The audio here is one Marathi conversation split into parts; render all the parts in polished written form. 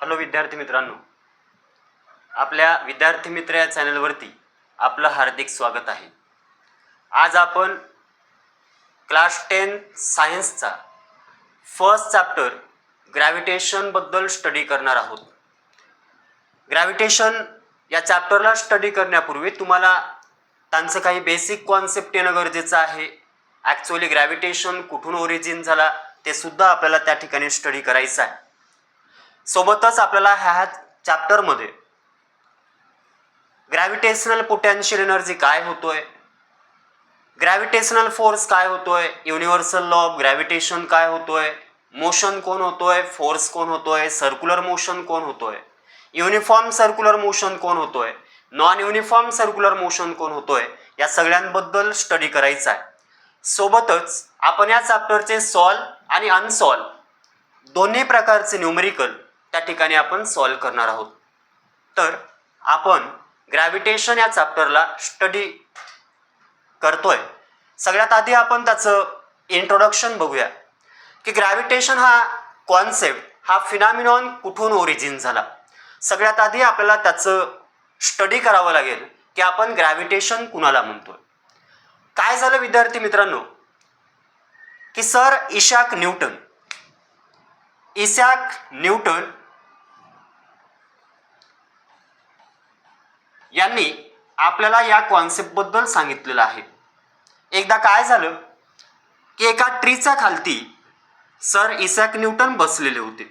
हॅलो विद्यार्थी मित्रांनो, आपल्या विद्यार्थी मित्र या चॅनलवरती आपलं हार्दिक स्वागत आहे. आज आपण क्लास 10 सायन्सचा फर्स्ट चॅप्टर ग्रॅव्हिटेशन बद्दल स्टडी करणार आहोत. ग्रॅव्हिटेशन या चॅप्टरला स्टडी करण्यापूर्वी तुम्हाला त्यांचं काही बेसिक कॉन्सेप्ट येणं गरजेचं आहे. ॲक्च्युअली ग्रॅव्हिटेशन कुठून ओरिजिन झाला ते सुद्धा आपल्याला त्या ठिकाणी स्टडी करायचं आहे. सोबतच आपल्याला ह्या चॅप्टरमध्ये ग्रॅव्हिटेशनल पोटेन्शियल एनर्जी काय होतोय, ग्रॅव्हिटेशनल फोर्स काय होतोय, युनिव्हर्सल लॉ ऑफ ग्रॅव्हिटेशन काय होतोय, मोशन कोण होतोय, फोर्स कोण होतोय, सर्क्युलर मोशन कोण होतोय, युनिफॉर्म सर्क्युलर मोशन कोण होतोय, नॉन युनिफॉर्म सर्क्युलर मोशन कोण होतोय, या सगळ्यांबद्दल स्टडी करायचं आहे. सोबतच आपण या चॅप्टरचे सॉल्व आणि अनसॉल्व दोन्ही प्रकारचे न्यूमेरिकल त्या ठिकाणी आपण सॉल्व करणार आहोत. तर आपण ग्रॅव्हिटेशन या चॅप्टरला स्टडी करतोय. सगळ्यात आधी आपण त्याचं इंट्रोडक्शन बघूया की ग्रॅव्हिटेशन हा कॉन्सेप्ट, हा फिनॉमिनॉन कुठून ओरिजिन झाला. सगळ्यात आधी आपल्याला त्याचं स्टडी करावं लागेल की आपण ग्रॅव्हिटेशन कुणाला म्हणतोय. काय झालं विद्यार्थी मित्रांनो की सर इशॅक न्यूटन यांनी आपल्याला या कॉन्सेप्ट बद्दल सांगितलेलं आहे. एकदा काय झालं की एका ट्रीच्या खालती सर इशॅक न्यूटन बसलेले होते.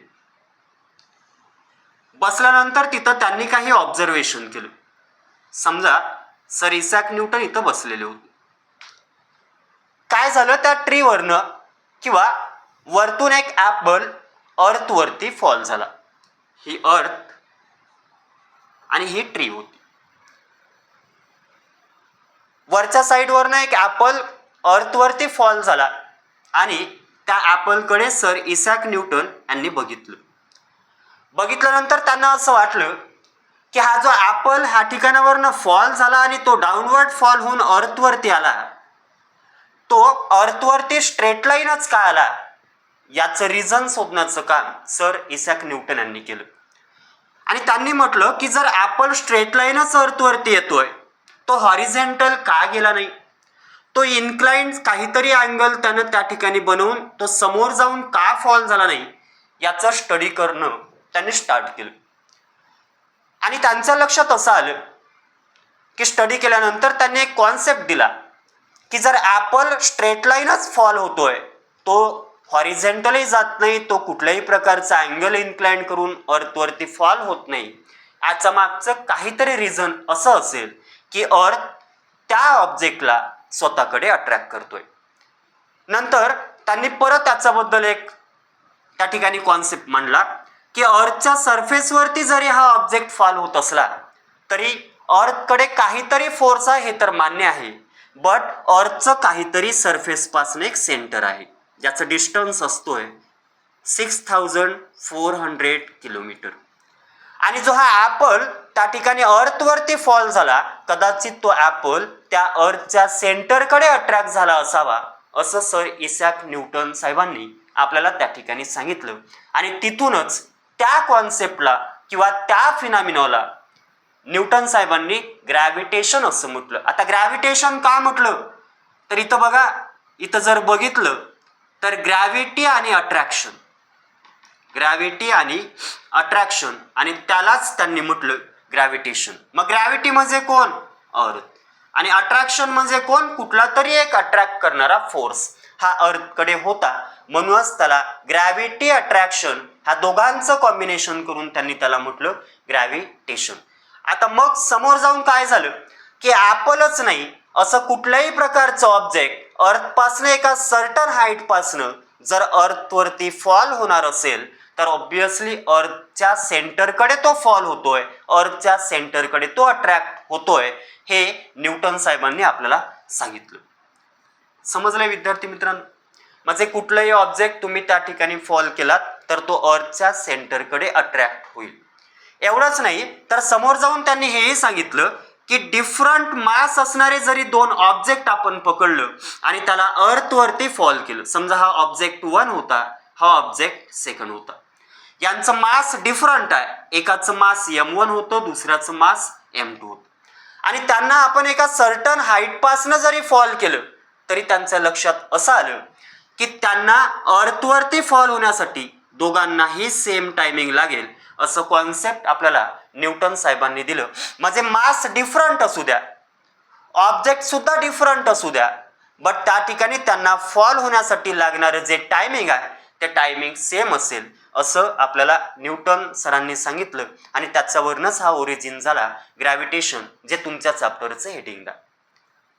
बसल्यानंतर तिथं त्यांनी काही ऑब्झर्वेशन केलं. समजा सर इशॅक न्यूटन इथं बसलेले होते. काय झालं, त्या ट्रीवरनं किंवा वरतून एक ॲपल अर्थवरती फॉल झाला. ही अर्थ आणि ही ट्री होती. वरच्या साईडवरनं एक ॲपल अर्थवरती फॉल झाला आणि त्या ॲपलकडे सर इशॅक न्यूटन यांनी बघितल्यानंतर त्यांना असं वाटलं की हा जो ॲपल ह्या ठिकाणावरनं फॉल झाला आणि तो डाऊनवर्ड फॉल होऊन अर्थवरती आला, तो अर्थवरती स्ट्रेट लाईनच का आला, याचं रिझन शोधण्याचं काम सर इशॅक न्यूटन यांनी केलं. आणि त्यांनी म्हटलं की जर ॲपल स्ट्रेट लाईनच अर्थवरती येतोय, तो हॉरिझॉन्टल का गेला नाही, तो इन्क्लाइंड काहीतरी अँगल त्यानं त्या ठिकाणी बनवून तो समोर जाऊन का फॉल झाला नाही, याचं स्टडी करणं त्यांनी स्टार्ट केलं. आणि त्यांच्या लक्षात असं आलं की स्टडी केल्यानंतर त्यांनी एक कॉन्सेप्ट दिला की जर ॲपल स्ट्रेट लाईनच फॉल होतोय, तो हॉरिझॉन्टली जात नाही, तो कुठल्याही प्रकारचा अँगल इन्क्लाइंड करून अर्थवरती फॉल होत नाही, याच्या मागचं काहीतरी रिझन असं असेल की अर्थ त्या ऑब्जेक्टला स्वतःकडे अट्रॅक्ट करतोय. नंतर त्यांनी परत त्याच्याबद्दल एक त्या ठिकाणी कॉन्सेप्ट मांडला की अर्थच्या सरफेसवरती जरी हा ऑब्जेक्ट फॉल होत असला तरी अर्थकडे काहीतरी फोर्स आहे, हे तर मान्य आहे, बट अर्थचं काहीतरी सरफेसपासून एक सेंटर आहे ज्याचं डिस्टन्स असतोय 6400 किलोमीटर. आणि जो हा ॲपल त्या ठिकाणी अर्थवरती फॉल झाला, कदाचित तो ॲपल त्या अर्थच्या सेंटरकडे अट्रॅक्ट झाला असावा, असं सर इशॅक न्यूटन साहेबांनी आपल्याला त्या ठिकाणी सांगितलं. आणि तिथूनच त्या कॉन्सेप्टला किंवा त्या फिनॉमिनाला न्यूटन साहेबांनी ग्रॅव्हिटेशन असं म्हटलं. आता ग्रॅव्हिटेशन का म्हटलं तर इथं बघा, इथं जर बघितलं तर ग्रॅव्हिटी आणि अट्रॅक्शन आणि त्यालाच त्यांनी म्हटलं ग्रॅव्हिटेशन. मग ग्रॅव्हिटी म्हणजे कोण? अर्थ. आणि अट्रॅक्शन म्हणजे कोण? कुठला तरी एक अट्रॅक्ट करणारा फोर्स हा अर्थकडे होता, म्हणूनच त्याला ग्रॅव्हिटी अट्रॅक्शन ह्या दोघांचं कॉम्बिनेशन करून त्यांनी त्याला म्हटलं ग्रॅव्हिटेशन. आता मग समोर जाऊन काय झालं की ॲपलच नाही, असं कुठल्याही प्रकारचं ऑब्जेक्ट अर्थपासनं एका सर्टन हाईटपासनं जर अर्थवरती फॉल होणार असेल तर ऑब्विसली अर्थच्या सेंटरकडे तो फॉल होतोय, अर्थच्या सेंटरकडे तो अट्रॅक्ट होतोय, हे न्यूटन साहेबांनी आपल्याला सांगितलं. समजलंय विद्यार्थी मित्रांनो? म्हणजे कुठलाही ऑब्जेक्ट तुम्ही त्या ठिकाणी फॉल केलात तर तो अर्थच्या सेंटरकडे अट्रॅक्ट होईल. एवढंच नाही तर समोर जाऊन त्यांनी हेही सांगितलं की डिफरंट मास असणारे जरी दोन ऑब्जेक्ट आपण पकडलं आणि त्याला अर्थवरती फॉल केलं, समजा हा ऑब्जेक्ट 1 होता, हा ऑब्जेक्ट 2 होता, यांचं मास डिफरंट आहे, एकाचं मास m1 होतं, दुसऱ्याचं मास m2 होतं, आणि त्यांना आपण एका सर्टन हाईट पासनं जरी फॉल केलं तरी त्यांच्या लक्षात असं आलं की त्यांना अर्थवरती फॉल होण्यासाठी दोघांनाही सेम टायमिंग लागेल, असं कॉन्सेप्ट आपल्याला न्यूटन साहेबांनी दिलं. म्हणजे मास डिफरंट असू द्या, ऑब्जेक्ट सुद्धा डिफरंट असू द्या, बट त्या ठिकाणी त्यांना फॉल होण्यासाठी लागणारं जे टायमिंग आहे ते टायमिंग सेम असेल, असं आपल्याला न्यूटन सरांनी सांगितलं. आणि त्याच्यावरनंच हा ओरिजिन झाला ग्रॅव्हिटेशन, जे तुमच्या चॅप्टरचं हेडिंग आहे.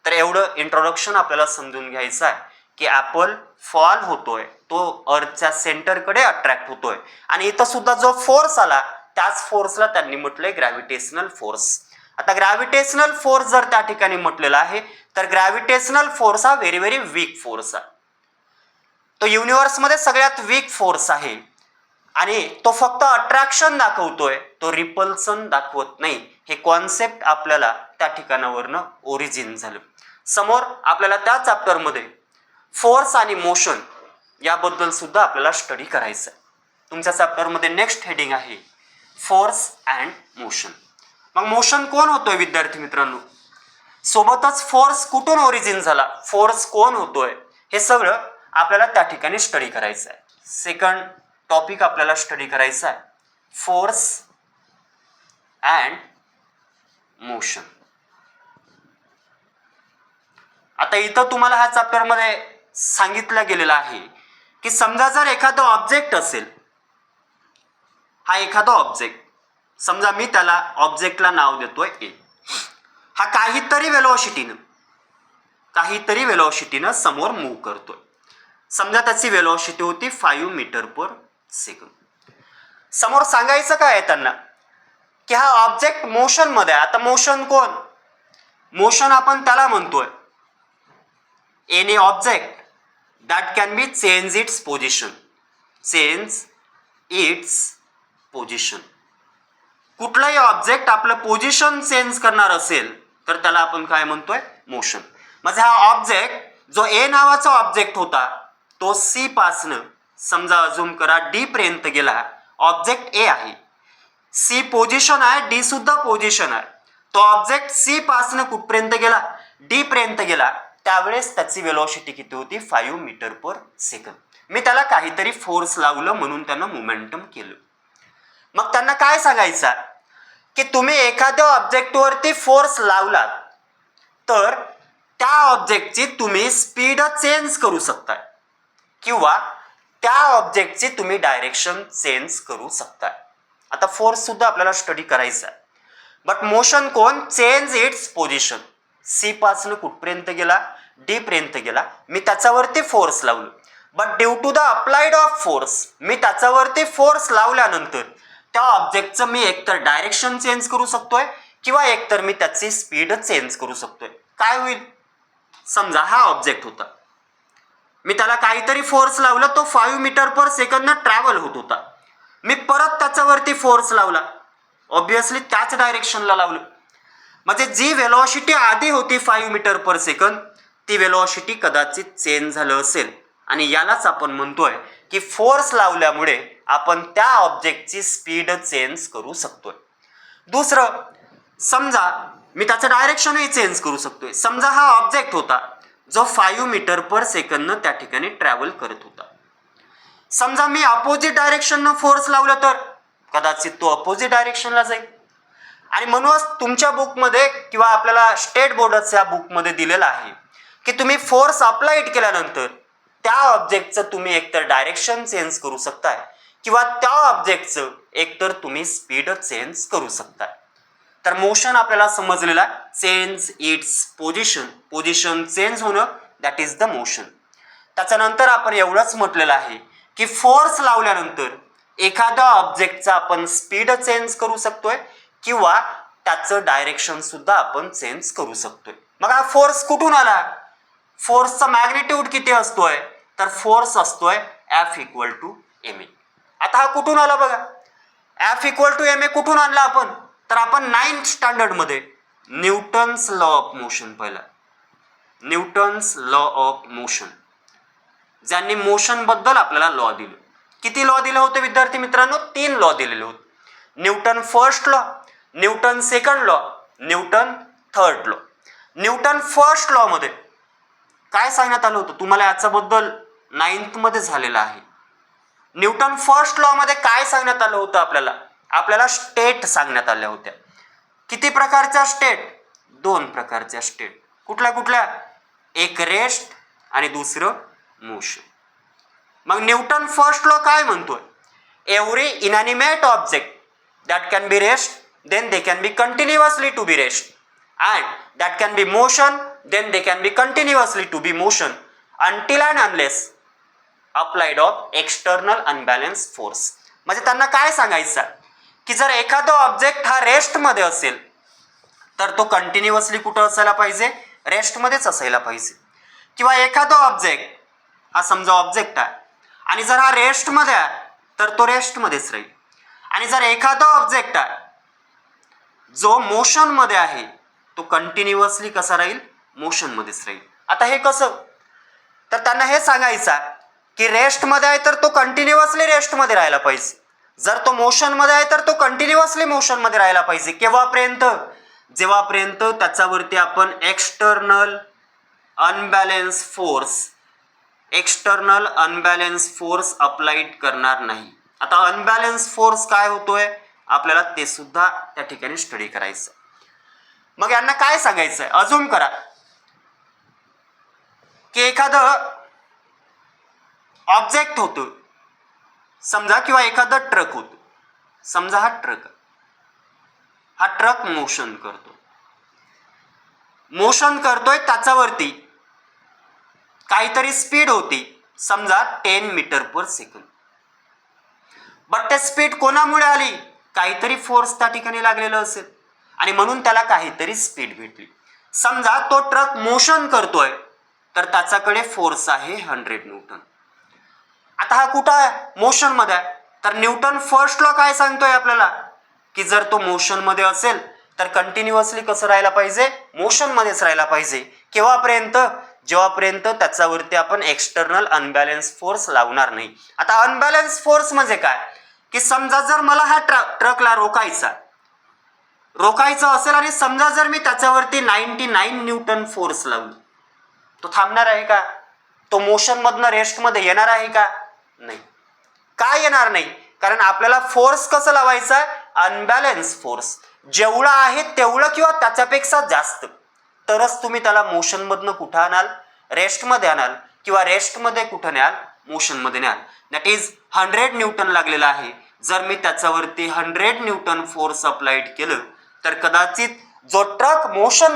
तर एवढं इंट्रोडक्शन आपल्याला समजून घ्यायचं आहे की ॲपल फॉल होतोय, तो अर्थच्या सेंटरकडे अट्रॅक्ट होतोय, आणि इथं सुद्धा जो फोर्स आला त्याच फोर्सला त्यांनी म्हटलंय ग्रॅव्हिटेशनल फोर्स. आता ग्रॅव्हिटेशनल फोर्स जर त्या ठिकाणी म्हटलेला आहे तर ग्रॅव्हिटेशनल फोर्स हा व्हेरी व्हेरी वीक फोर्स आहे. तो युनिव्हर्समध्ये सगळ्यात वीक फोर्स आहे, आणि तो फक्त अट्रॅक्शन दाखवतोय, तो रिपल्सन दाखवत नाही. हे कॉन्सेप्ट आपल्याला त्या ठिकाणावरनं ओरिजिन झालं. समोर आपल्याला त्या चॅप्टरमध्ये फोर्स आणि मोशन याबद्दल सुद्धा आपल्याला स्टडी करायचं आहे. तुमच्या चॅप्टरमध्ये नेक्स्ट हेडिंग आहे फोर्स अँड मोशन. मग मोशन कोण होतोय विद्यार्थी मित्रांनो, सोबतच फोर्स कुठून ओरिजिन झाला, फोर्स कोण होतोय, हे सगळं आपल्याला त्या ठिकाणी स्टडी करायचं आहे. सेकंड टॉपिक आपल्याला स्टडी करायचा आहे फोर्स अँड मोशन. आता इथं तुम्हाला ह्या चॅप्टरमध्ये सांगितलं गेलेलं आहे की समजा जर एखादं ऑब्जेक्ट असेल, हा एखादा ऑब्जेक्ट, समजा मी त्याला ऑब्जेक्टला नाव देतोय ए, हा काहीतरी वेलोसिटीनं समोर मूव्ह करतोय. समजा त्याची वेलोसिटी होती 5 मीटर पर सेकंद. समोर सांगायचं काय आहे त्यांना की हा ऑब्जेक्ट मोशन मध्ये आहे. आता मोशन कोण, मोशन आपण त्याला म्हणतोय any object that can B change it's position. कुठलाही ऑब्जेक्ट आपलं पोझिशन चेंज करणार असेल तर त्याला आपण काय म्हणतोय, मोशन. म्हणजे हा ऑब्जेक्ट जो ए नावाचा ऑब्जेक्ट होता तो सी पासनं समजा अजूम करा डी पर्यंत गेला, ऑब्जेक्ट ए आहे, सी पोझिशन आहे, डी सुद्धा पोझिशन आहे, तो ऑब्जेक्ट सी पासनं कुठपर्यंत गेला, डी पर्यंत गेला, त्यावेळेस त्याची वेलोसिटी किती होती, 5 मीटर पर सेकंद. मी त्याला काहीतरी फोर्स लावलं म्हणून त्यानं मोमेंटम केलं. मग त्यांना काय सांगायचं की तुम्ही एखाद्या ऑब्जेक्टवरती फोर्स लावलात तर त्या ऑब्जेक्टची तुम्ही स्पीड चेंज करू शकताय, किंवा त्या ऑब्जेक्टची तुम्ही डायरेक्शन चेंज करू शकताय. आता फोर्स सुद्धा आपल्याला स्टडी करायचा आहे, बट मोशन कोण, चेंज इट्स पोझिशन. सी पासून कुठपर्यंत गेला, डी पर्यंत गेला, मी त्याच्यावरती फोर्स लावलो, but due to the applied of force, मी त्याच्यावरती फोर्स लावल्यानंतर त्या ऑब्जेक्टचं मी एकतर डायरेक्शन चेंज करू शकतोय किंवा एकतर मी त्याची स्पीड चेंज करू शकतोय. काय होईल, समजा हा ऑब्जेक्ट होता, मी त्याला काहीतरी फोर्स लावला, तो 5 मीटर पर सेकंद ट्रॅव्हल होत होता, मी परत त्याच्यावरती फोर्स लावला, ऑब्विसली त्याच डायरेक्शनला लावलं, म्हणजे जी वेलोसिटी आधी होती 5 मीटर पर सेकंद ती वेलोसिटी कदाचित चेंज झालं असेल, आणि यालाच आपण म्हणतोय की फोर्स लावल्यामुळे आपण त्या ऑब्जेक्टची स्पीड चेंज करू शकतोय. दुसरं, समजा मी त्याचं डायरेक्शनही चेंज करू शकतोय. समजा हा ऑब्जेक्ट होता जो 5 मीटर पर सेकंद त्या ठिकाणी ट्रॅव्हल करत होता, समजा मी अपोजिट डायरेक्शननं फोर्स लावला तर कदाचित तो अपोजिट डायरेक्शनला जाईल. आणि म्हणूनच तुमच्या बुकमध्ये किंवा आपल्याला स्टेट बोर्डच्या बुकमध्ये दिलेलं आहे की तुम्ही फोर्स अप्लाइड केल्यानंतर त्या ऑब्जेक्टचं तुम्ही एकतर डायरेक्शन चेंज करू शकताय किंवा त्या ऑब्जेक्टचं एकतर तुम्ही स्पीड चेंज करू शकताय. तर मोशन आपल्याला समजलेला चेंज इट्स पोझिशन चेंज होणं, दॅट इज द मोशन. त्याच्यानंतर आपण एवढंच म्हटलेलं आहे की फोर्स लावल्यानंतर एखाद्या ऑब्जेक्टचा आपण स्पीड चेंज करू शकतोय किंवा त्याचं डायरेक्शन सुद्धा आपण चेंज करू शकतोय. मग हा फोर्स कुठून आला, फोर्सचा मॅग्निट्यूड किती असतोय, तर फोर्स असतोय F = ma. आता हा कुठून आला बघा, F = ma कुठून आणला आपण, तर आपण 9th स्टँडर्डमध्ये Newton's law of motion पाहिला. न्यूटन्स लॉ ऑफ मोशन, ज्यांनी मोशन बद्दल आपल्याला लॉ दिलं. किती लॉ दिले होते विद्यार्थी मित्रांनो? 3 लॉ दिलेले होते. Newton first law, Newton second law, Newton third law. Newton first law मध्ये काय सांगण्यात आलं होतं? तुम्हाला याच्याबद्दल 9th मध्ये झालेला आहे. न्यूटन फर्स्ट लॉ मध्ये काय सांगण्यात आलं होतं? आपल्याला स्टेट सांगण्यात आल्या होत्या. किती प्रकारच्या स्टेट? 2 प्रकारच्या स्टेट. कुठल्या कुठल्या? एक रेस्ट आणि दुसरं मोशन. मग न्यूटन फर्स्ट लॉ काय म्हणतोय? Every inanimate object that can be rest then they can be continuously to be rest and that can be motion then they can be continuously to be motion until and unless applied of external unbalance force. म्हणजे त्यांना काय सांगायचं की जर एखादा ऑब्जेक्ट हा रेस्टमध्ये असेल तर तो कंटिन्युअसली कुठं असायला पाहिजे? रेस्टमध्येच असायला पाहिजे. किंवा एखादा ऑब्जेक्ट हा समजा ऑब्जेक्ट आहे आणि जर हा रेस्टमध्ये आहे तर तो रेस्टमध्येच राहील. आणि जर एखादा ऑब्जेक्ट आहे जो मोशनमध्ये आहे तो कंटिन्युअसली कसा राहील? मोशनमध्येच राहील. आता हे कसं? तर त्यांना हे सांगायचं की रेस्टमध्ये आहे तर तो कंटिन्युअसली रेस्टमध्ये राहायला पाहिजे. जर तो मोशनमध्ये आहे तर तो कंटिन्युअसली मोशनमध्ये राहायला पाहिजे. केव्हापर्यंत? जेव्हापर्यंत त्याच्यावरती आपण एक्सटर्नल अनबॅलन्स फोर्स अप्लाइड करणार नाही. आता अनबॅलन्स फोर्स काय होतोय आपल्याला ते सुद्धा त्या ठिकाणी स्टडी करायचं. मग यांना काय सांगायचंय? अजूम करा की एखादं ऑब्जेक्ट होतं समजा किंवा एखादा ट्रक होतो. समजा हा ट्रक मोशन करतोय त्याच्यावरती काहीतरी स्पीड होती समजा 10 मीटर पर सेकंद. बट ते स्पीड कोणामुळे आली? काहीतरी फोर्स त्या ठिकाणी लागलेलं असेल आणि म्हणून त्याला काहीतरी स्पीड भेटली. समजा तो ट्रक मोशन करतोय तर त्याच्याकडे फोर्स आहे 100 न्यूटन. आता हा कुठं आहे? मोशन मध्ये आहे. तर न्यूटन फर्स्ट लॉ काय सांगतोय आपल्याला की जर तो मोशन मध्ये असेल तर कंटिन्युअसली कसं राहायला पाहिजे? मोशन मध्येच राहायला पाहिजे. केव्हापर्यंत? जेव्हापर्यंत त्याच्यावरती आपण एक्सटर्नल अनबॅलन्स फोर्स लावणार नाही. आता अनबॅलन्स फोर्स म्हणजे काय? की समजा जर मला हा ट्रकला रोकायचा असेल आणि समजा जर मी त्याच्यावरती 99 न्यूटन फोर्स लावली तो थांबणार आहे का? तो मोशन मधनं रेस्ट मध्ये येणार आहे का? नाही. काय येणार नाही? कारण आपल्याला फोर्स कसं लावायचा? Unbalance force. जेवढा आहे तेवढं किंवा त्याच्यापेक्षा जास्त तरच तुम्ही त्याला मोशन मधनं कुठं आणाल? रेस्टमध्ये आणाल. किंवा रेस्टमध्ये कुठं न्याल? मोशनमध्ये न्याल. दॅट इज 100 न्यूटन लागलेला आहे. जर मी त्याच्यावरती 100 न्यूटन फोर्स अप्लाइड केलं तर कदाचित जो ट्रक मोशन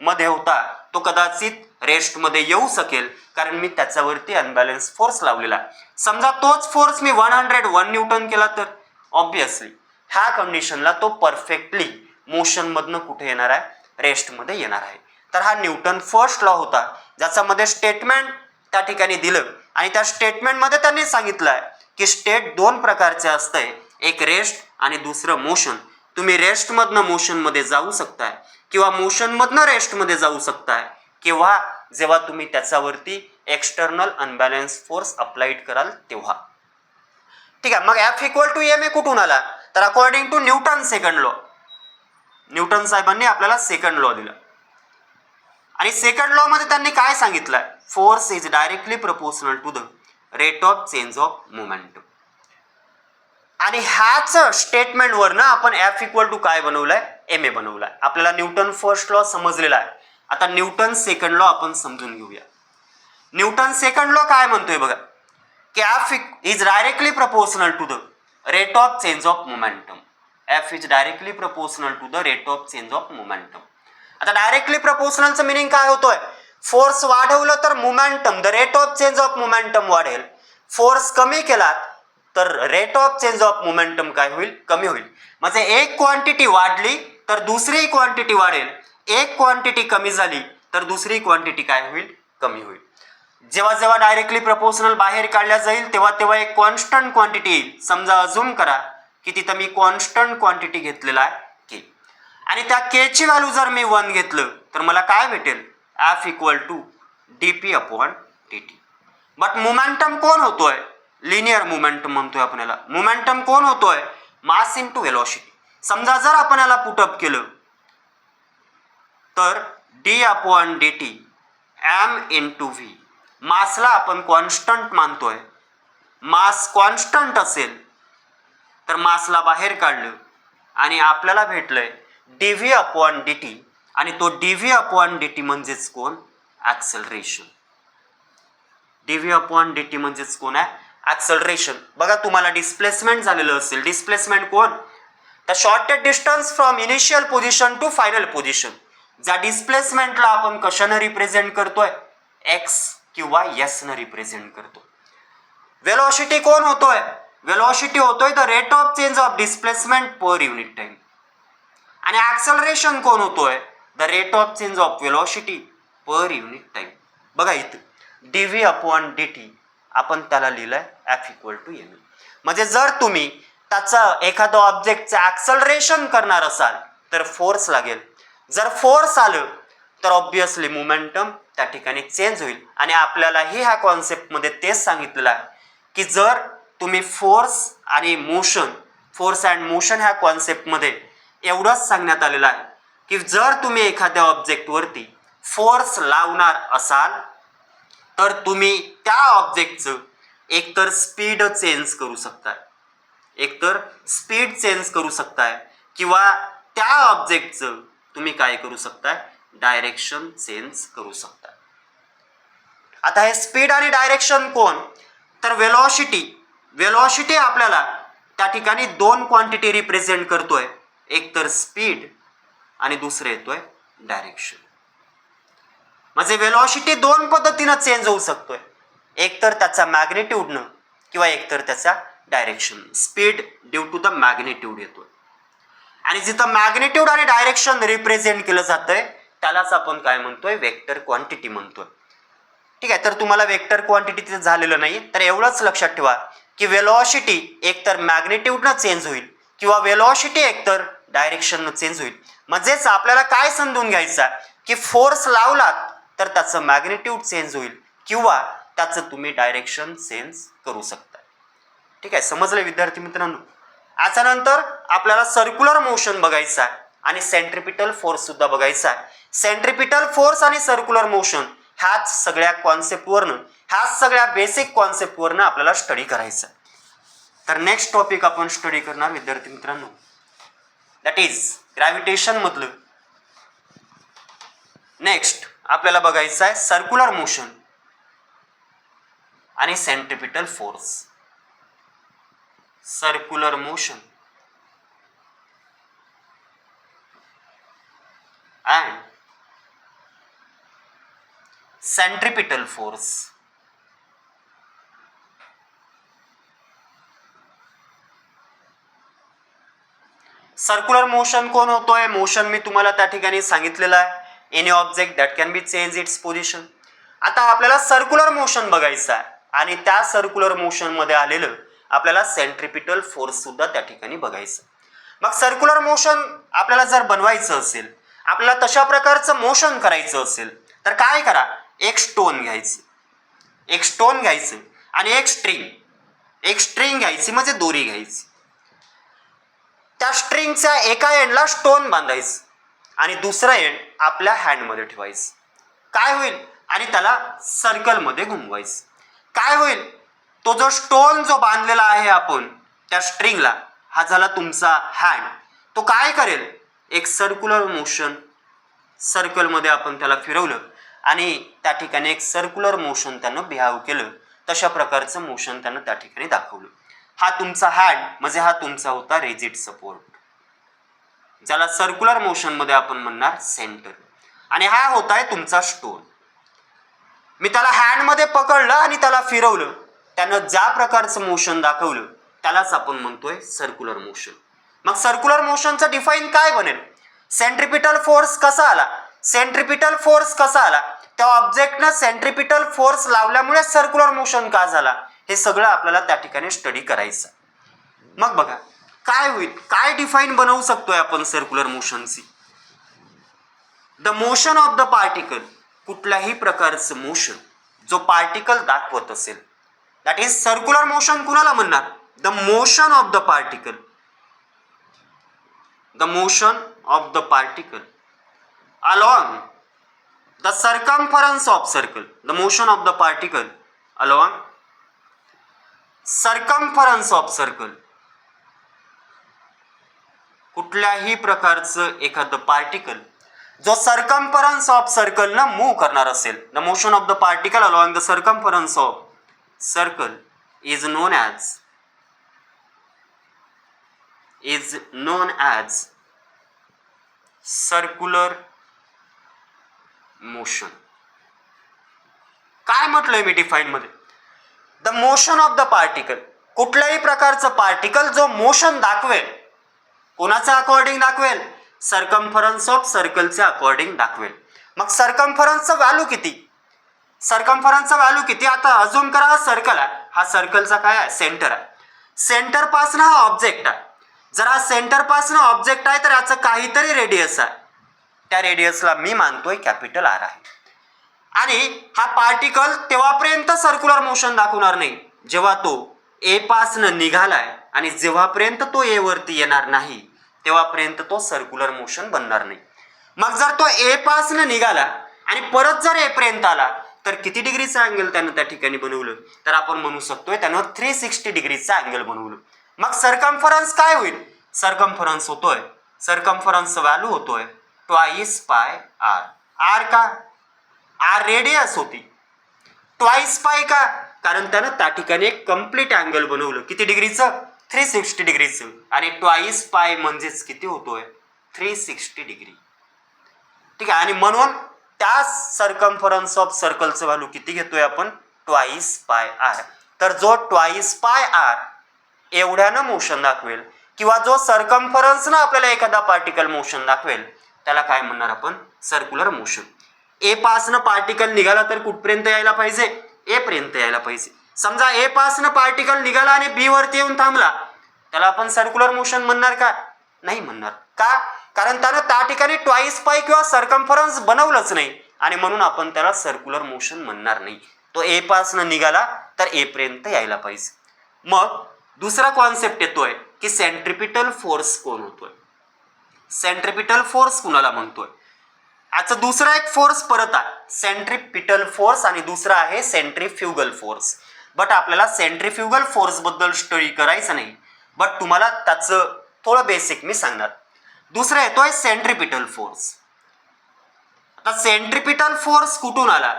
मध्ये होता तो कदाचित रेस्टमध्ये येऊ शकेल कारण मी त्याच्यावरती अनबॅलन्स फोर्स लावलेला. समजा तोच फोर्स मी 101 न्यूटन केला तर ऑब्विसली ह्या कंडिशनला तो परफेक्टली मोशन मधनं कुठे येणार आहे? रेस्टमध्ये येणार आहे. तर हा न्यूटन फर्स्ट लॉ होता ज्याच्यामध्ये स्टेटमेंट त्या ठिकाणी दिलं आणि त्या स्टेटमेंटमध्ये त्यांनी सांगितलंय की स्टेट 2 प्रकारचे असतंय, एक रेस्ट आणि दुसरं मोशन. तुम्ही रेस्टमधनं मोशनमध्ये जाऊ शकताय किंवा मोशनमधनं रेस्टमध्ये जाऊ शकताय किंवा जेव्हा तुम्ही त्याच्यावरती एक्सटर्नल अनबॅलन्स फोर्स अप्लाइड कराल तेव्हा. ठीक आहे. मग F = ma कुठून आला? तर according to Newton second law. Newton साहेबांनी आपल्याला सेकंड लॉ दिला आणि सेकंड लॉ मध्ये त्यांनी काय सांगितलंय? Force is directly proportional to the rate of change of momentum. आणि ह्याच स्टेटमेंट वरनं आपण F = काय बनवलंय? ma बनवलाय. आपल्याला न्यूटन फर्स्ट लॉ समजलेला आहे. आता न्यूटन सेकंड लॉ आपण समजून घेऊया. न्यूटन सेकंड लॉ काय म्हणतोय बघा की F is directly proportional to the rate of change of momentum. F is directly proportional to the rate of change of momentum. आता डायरेक्टली प्रपोर्शनलचं मिनिंग काय होतोय? फोर्स वाढवलं तर momentum the rate of change of momentum वाढेल. फोर्स कमी केला तर rate of change of momentum काय होईल? कमी होईल. म्हणजे एक क्वांटिटी वाढली तर दुसरी क्वांटिटी वाढेल. एक क्वांटिटी कमी झाली तर दुसरी क्वांटिटी काय होईल? कमी होईल. जेव्हा जेव्हा डायरेक्टली प्रपोर्शनल बाहेर काढल्या जाईल तेव्हा तेव्हा एक कॉन्स्टंट क्वांटिटी येईल. समजा अजून करा की तिथं मी कॉन्स्टंट क्वांटिटी घेतलेला आहे के आणि त्या के ची व्हॅल्यू जर मी 1 घेतलं तर मला काय भेटेल? F = dp/dt. बट मोमेंटम कोण होतोय? लिनियर मोमेंटम म्हणतोय आपण याला. मोमेंटम कोण होतोय? Mass into velocity. समजा जर आपण याला पुटअप केलं तर D upon D T M into V. मासला आपण कॉन्स्टंट मानतोय. मास कॉन्स्टंट असेल तर मासला बाहेर काढलं आणि आपल्याला भेटलंय D V upon D T. आणि तो D V upon D T म्हणजेच कोण? Acceleration. D V upon D T म्हणजेच कोण आहे? ॲक्सेलरेशन. बघा तुम्हाला डिस्प्लेसमेंट झालेलं असेल. डिस्प्लेसमेंट कोण? The shortest distance from initial position to final position. ज्या डिस्प्लेसमेंटला आपण कशानं रिप्रेझेंट करतोय? एक्स किंवा एस न रिप्रेझेंट करतो. वेलोसिटी कोण होतोय? वेलोसिटी होतोय the rate of change of displacement per unit time. आणि ॲक्सेलरेशन कोण होतोय? The rate of change of velocity per unit time. बघा इथं D V upon D T आपण त्याला लिहिलंय एफ इक्वल टू एम. म्हणजे जर तुम्ही त्याचं एखादं ऑब्जेक्टचं ॲक्सेलरेशन करणार असाल तर फोर्स लागेल. जर फोर्स आलं तर ऑब्विसली मोमेंटम त्या ठिकाणी चेंज होईल. आणि आपल्यालाही ह्या कॉन्सेप्टमध्ये तेच सांगितलेलं आहे की जर तुम्ही फोर्स आणि मोशन, फोर्स अँड मोशन ह्या कॉन्सेप्टमध्ये एवढंच सांगण्यात आलेलं आहे की जर तुम्ही एखाद्या ऑब्जेक्टवरती फोर्स लावणार असाल तर तुम्ही त्या ऑब्जेक्टचं एकतर स्पीड चेंज करू शकताय, एकतर स्पीड चेंज करू शकताय किंवा त्या ऑब्जेक्टचं तुम्ही काय करू शकताय? डायरेक्शन चेंज करू शकताय. आता हे स्पीड आणि डायरेक्शन कोण? तर वेलोसिटी. वेलोसिटी आपल्याला त्या ठिकाणी दोन क्वांटिटी रिप्रेझेंट करतोय. एक तर स्पीड आणि दुसरं येतोय डायरेक्शन. म्हणजे वेलोसिटी दोन पद्धतीनं चेंज होऊ शकतोय. एक तर त्याचा मॅग्निट्यूडनं किंवा एक तर त्याचा direction. Speed due to the magnitude येतोय. आणि जिथं मॅग्निट्यूड आणि डायरेक्शन रिप्रेझेंट केलं जातंय त्यालाच आपण काय म्हणतोय? वेक्टर क्वांटिटी म्हणतोय. ठीक आहे. तर तुम्हाला वेक्टर क्वांटिटी झालेलं नाही तर एवढंच लक्षात ठेवा की वेलोसिटी एकतर मॅग्निट्यूडनं चेंज होईल किंवा वेलोसिटी एकतर डायरेक्शननं चेंज होईल. म्हणजेच आपल्याला काय समजून घ्यायचं की फोर्स लावलात तर त्याचं मॅग्निट्यूड चेंज होईल किंवा त्याचं तुम्ही डायरेक्शन चेंज करू शकता. ठीक आहे. समजलं विद्यार्थी मित्रांनो? याच्यानंतर आपल्याला सर्क्युलर मोशन बघायचं आहे आणि सेंट्रिपिटल फोर्स सुद्धा बघायचा आहे. सेंट्रिपिटल फोर्स आणि सर्क्युलर मोशन ह्याच सगळ्या कॉन्सेप्टवरनं, ह्याच सगळ्या बेसिक कॉन्सेप्टवरनं आपल्याला स्टडी करायचं आहे. तर नेक्स्ट टॉपिक आपण स्टडी करणार विद्यार्थी मित्रांनो, दॅट इज ग्रॅव्हिटेशन मधलं. नेक्स्ट आपल्याला बघायचं आहे सर्क्युलर मोशन आणि centripetal force. Circular motion and centripetal force. Circular motion कोण होतोय? मोशन मी तुम्हाला त्या ठिकाणी सांगितलेलं आहे. Any object that can B change it's position. आता आपल्याला सर्क्युलर मोशन बघायचं आहे आणि त्या सर्क्युलर मोशन मध्ये आलेलं आपल्याला सेंट्रिपिटल फोर्स सुद्धा त्या ठिकाणी बघायचं. मग सर्क्युलर मोशन आपल्याला जर बनवायचं असेल, आपल्याला तशा प्रकारचं मोशन करायचं असेल तर काय करा? एक स्टोन घ्यायचं, एक स्टोन घ्यायचं आणि एक स्ट्रिंग घ्यायची म्हणजे दोरी घ्यायची. त्या स्ट्रिंगच्या एका एंडला स्टोन बांधायचं आणि दुसरा एंड आपल्या हँडमध्ये ठेवायचं. काय होईल? आणि त्याला सर्कलमध्ये घुमवायचं. काय होईल? तो जो स्टोन जो बांधलेला आहे आपण त्या स्ट्रिंगला, हा झाला तुमचा हँड. तो काय करेल? एक सर्क्युलर मोशन, सर्कलमध्ये आपण त्याला फिरवलं आणि त्या ठिकाणी एक सर्क्युलर मोशन त्यानं बिहेव केलं. तशा प्रकारचं मोशन त्यानं त्या ठिकाणी दाखवलं. हा तुमचा हँड म्हणजे हा तुमचा होता रिजिड सपोर्ट, ज्याला सर्क्युलर मोशन मध्ये आपण म्हणणार सेंटर. आणि हा होताय तुमचा स्टोन. मी त्याला हँडमध्ये पकडलं आणि त्याला फिरवलं, त्यानं ज्या प्रकारचं मोशन दाखवलं त्यालाच आपण म्हणतोय सर्क्युलर मोशन. मग सर्क्युलर मोशनचं डिफाईन काय बनेल? सेंट्रिपिटल फोर्स कसा आला? सेंट्रिपिटल फोर्स कसा आला? त्या ऑब्जेक्टनं सेंट्रिपिटल फोर्स लावल्यामुळे सर्क्युलर मोशन का झाला? हे सगळं आपल्याला त्या ठिकाणी स्टडी करायचं. मग बघा काय होईल, काय डिफाईन बनवू शकतोय आपण सर्क्युलर मोशनची? The motion of the particle. कुठल्याही प्रकारचं मोशन जो पार्टिकल दाखवत असेल दॅट इज सर्क्युलर मोशन कुणाला म्हणणार? The motion of the particle. The motion of the particle along the circumference of circle. The motion of the particle along circumference of circle. कुठल्याही प्रकारचं एखादं पार्टिकल जो सर्कम्फरन्स ऑफ सर्कल ना मूव्ह करणार असेल, the motion of the particle along the circumference of circle is non as circular motion. काय म्हटलंय मी डिफाईन मध्ये? The motion of the particle, कुठल्याही प्रकारचं पार्टिकल जो मोशन दाखवेल, कोणाच्या अकॉर्डिंग दाखवेल? सर्कम्फरन्स ऑफ सर्कलच्या अकॉर्डिंग दाखवेल. मग सर्कम्फरन्सचं व्हॅल्यू किती? सर्कम्फरन्सचा व्हॅल्यू किती? आता अजून करा, हा सर्कल आहे, हा सर्कलचा काय आहे? सेंटर आहे. सेंटर पासनं हा ऑब्जेक्ट आहे. जर हा सेंटर पासनं ऑब्जेक्ट आहे तर याचं काहीतरी रेडियस आहे. त्या रेडियसला मी मानतोय कॅपिटल आर आहे. आणि हा पार्टिकल तेव्हापर्यंत सर्क्युलर मोशन दाखवणार नाही जेव्हा तो ए पासनं निघालाय, आणि जेव्हापर्यंत तो ए वरती येणार नाही तेव्हापर्यंत तो सर्क्युलर मोशन बनणार नाही. मग जर तो ए पासनं निघाला आणि परत जर ए पर्यंत आला तर किती डिग्रीचा अँगल त्यानं त्या ठिकाणी बनवलं? तर आपण म्हणू शकतोय त्यानं 360 डिग्रीचा अँगल बनवलं. मग सर्कम्फरन्स काय होईल? सर्कम्फरन्स होतोय, सर्कम्फरन्सचा व्हॅल्यू होतोय ट्वाइस पाय आर. आर का? आर रेडियस होती. ट्वाइस पाय का? कारण त्यानं त्या ठिकाणी एक कम्प्लीट अँगल बनवलं. किती डिग्रीचं? 360 डिग्रीचं. आणि ट्वाइस पाय म्हणजेच किती होतोय? 360 डिग्री. ठीक आहे. आणि म्हणून त्या सर्कम्फरन्स ऑफ सर्कलचं व्हॅल्यू किती घेतोय आपण? ट्वाइस पाय आर. तर जो ट्वाइस पाय आर एवढ्यानं मोशन दाखवेल, किंवा जो सर्कम्फरन्सनं आपल्याला एखादा पार्टिकल मोशन दाखवेल, त्याला काय म्हणणार आपण? Circular motion. ए पासनं पार्टिकल निघाला तर कुठपर्यंत यायला पाहिजे? ए पर्यंत यायला पाहिजे. समजा ए पासनं पार्टिकल निघाला आणि बी वरती येऊन थांबला, त्याला आपण सर्क्युलर मोशन म्हणणार का? नाही म्हणणार. का? कारण त्यानं त्या ठिकाणी ट्वाइस पाय किंवा सर्कम्फरन्स बनवलंच नाही, आणि म्हणून आपण त्याला सर्क्युलर मोशन म्हणणार नाही. तो ए पासनं निघाला तर ए पर्यंत यायला पाहिजे. मग दुसरा कॉन्सेप्ट येतोय की सेंट्रिपिटल फोर्स कोण होतोय? सेंट्रिपिटल फोर्स कुणाला म्हणतोय? याचा दुसरा एक फोर्स परत आहे, सेंट्रिपिटल फोर्स, आणि दुसरा आहे सेंट्रिफ्युगल फोर्स. बट आपल्याला सेंट्रिफ्युगल फोर्स बद्दल स्टडी करायचं नाही, बट तुम्हाला त्याचं थोडं बेसिक मी सांगणार. दुसरा येतोय सेंट्रिपिटल फोर्स. आता सेंट्रिपिटल फोर्स कुठून आला?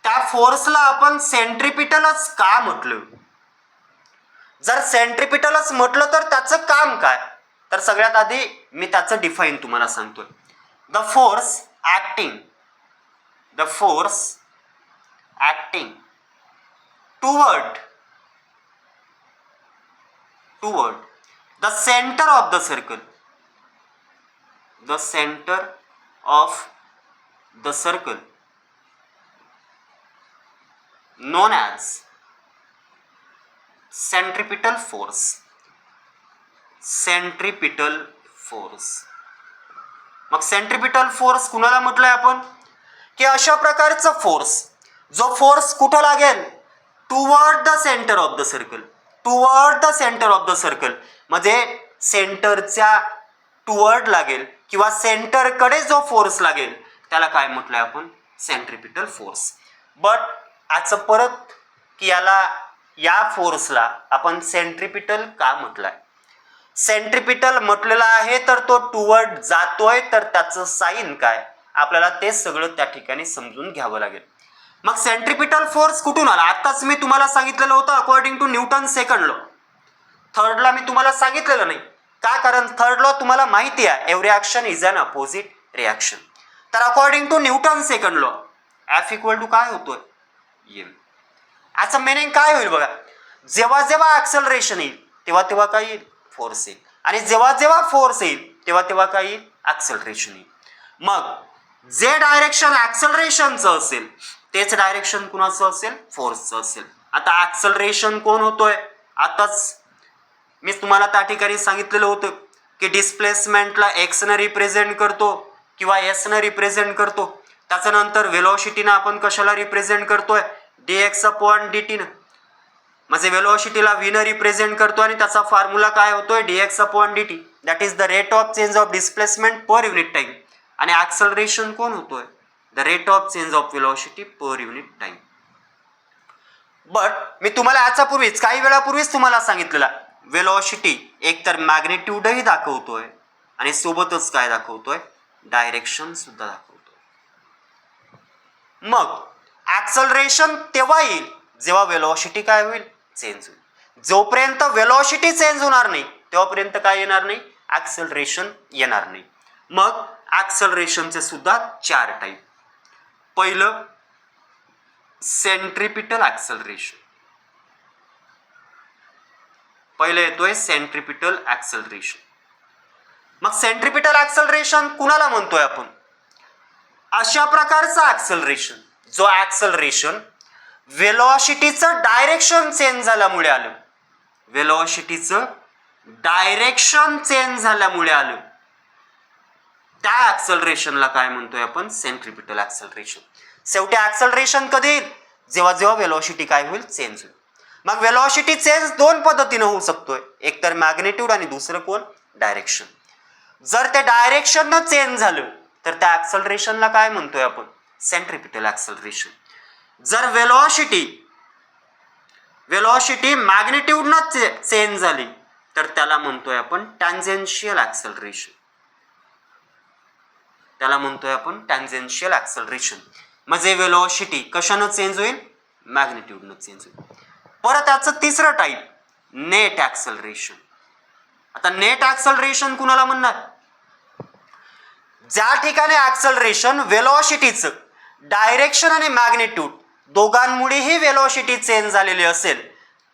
त्या फोर्सला आपण सेंट्रिपिटलच का म्हटलं? जर सेंट्रिपिटलच म्हटलं तर त्याचं काम काय? तर सगळ्यात आधी मी त्याचं डिफाईन तुम्हाला सांगतोय. The force acting toward the centre of the circle, known as centripetal force. मग सेंट्रिपिटल फोर्स कुणाला म्हटलंय आपण? की अशा प्रकारचा फोर्स, जो फोर्स कुठं लागेल? Toward the centre of the circle. म्हणजे सेंटरच्या टुवर्ड लागेल, किंवा सेंटरकडे जो फोर्स लागेल त्याला काय म्हटलंय आपण? Centripetal force. बट याचं परत की या फोर्सला आपण सेंट्रिपिटल का म्हटलंय? सेंट्रिपिटल म्हटलेला आहे तर तो टुवर्ड जातोय, तर त्याचं साईन काय? आपल्याला ते सगळं त्या ठिकाणी समजून घ्यावं लागेल. मग सेंट्रिपिटल फोर्स कुठून आला? आताच मी तुम्हाला सांगितलेलं होतं according to Newton second law. थर्डला मी तुम्हाला सांगितलेलं नाही. का? कारण थर्ड लॉ तुम्हाला माहिती आहे, every action is an opposite reaction. तर according to Newton second law F equal to काय होतोय? एम. याचं मिनिंग काय होईल बघा? जेव्हा जेव्हा ॲक्सलरेशन येईल तेव्हा काय येईल? फोर्स येईल. आणि जेव्हा फोर्स येईल तेव्हा काय येईल? ॲक्सलरेशन येईल. मग जे डायरेक्शन ॲक्सलरेशनचं असेल तेच डायरेक्शन कुणाचं असेल? फोर्सचं असेल. आता ॲक्सलरेशन कोण होतोय? आताच मी तुम्हाला त्या ठिकाणी सांगितलेलं होतं की डिस्प्लेसमेंटला एक्सनं रिप्रेझेंट करतो किंवा एसनं रिप्रेझेंट करतो. त्याच्यानंतर व्हेलॉसिटीनं आपण कशाला रिप्रेझेंट करतोय? dx/dt. म्हणजे वेलोसिटीला v न रिप्रेझेंट करतो आणि त्याचा फॉर्म्युला काय होतोय dx/dt, that is the rate of change of displacement per unit time. आणि ऍक्सलरेशन कोण होतोय, the rate of change of velocity per unit time. But मी तुम्हाला याच्यापूर्वीच काही वेळापूर्वीच तुम्हाला सांगितलेला वेलोसिटी एकतर मॅग्निट्यूडही दाखवतोय आणि सोबतच काय दाखवतोय, डायरेक्शन सुद्धा दाखवतोय. मग ऍक्सलरेशन तेव्हा येईल जेव्हा वेलोसिटी काय होईल, चेंज होईल. जोपर्यंत वेलोसिटी चेंज होणार नाही तेव्हापर्यंत काय येणार नाही, ऍक्सलरेशन येणार नाही. मग ऍक्सलरेशनचे सुद्धा 4 टाईप. पहिलं सेंट्रिपिटल ऍक्सलरेशन. पहिलं येतोय सेंट्रिपिटल ऍक्सलरेशन. मग सेंट्रिपिटल ऍक्सलरेशन कुणाला म्हणतोय आपण, अशा प्रकारचं ऍक्सलरेशन जो ऍक्सलरेशन वेलोसिटीचं डायरेक्शन चेंज झाल्यामुळे आलं, वेलोसिटीचं डायरेक्शन चेंज झाल्यामुळे आलं, त्या ऍक्सलरेशनला काय म्हणतोय आपण, सेंट्रिपिटल ऍक्सलरेशन. शेवटी ऍक्सलरेशन कधी येईल, जेव्हा जेव्हा वेलोसिटी काय होईल, चेंज होईल. मग वेलोसिटी चेंज 2 पद्धतीने होऊ शकतोय, एक तर मॅग्निट्यूड आणि दुसरं कोण, डायरेक्शन. जर ते डायरेक्शन न चेंज झालं तर त्या ऍक्सलरेशनला काय म्हणतोय आपण, सेंट्रिपिटल ऍक्सलरेशन. जर वेलोसिटी मॅग्निट्यूड न चेंज झाली तर त्याला म्हणतोय आपण टॅन्जेन्शियल ऍक्सलरेशन. त्याला म्हणतोय आपण टॅन्जेन्शियल ऍक्सलरेशन. म्हणजे वेलोसिटी कशानं चेंज होईल, मॅग्निट्यूडनं चेंज होईल. परत त्याचं तिसरं टाईप नेट ऍक्सलरेशन. आता नेट ऍक्सलरेशन कुणाला म्हणणार, ज्या ठिकाणी ऍक्सलरेशन वेलोसिटीचं डायरेक्शन आणि मॅग्निट्यूड दोघांमुळेही वेलोसिटी चेंज झालेली असेल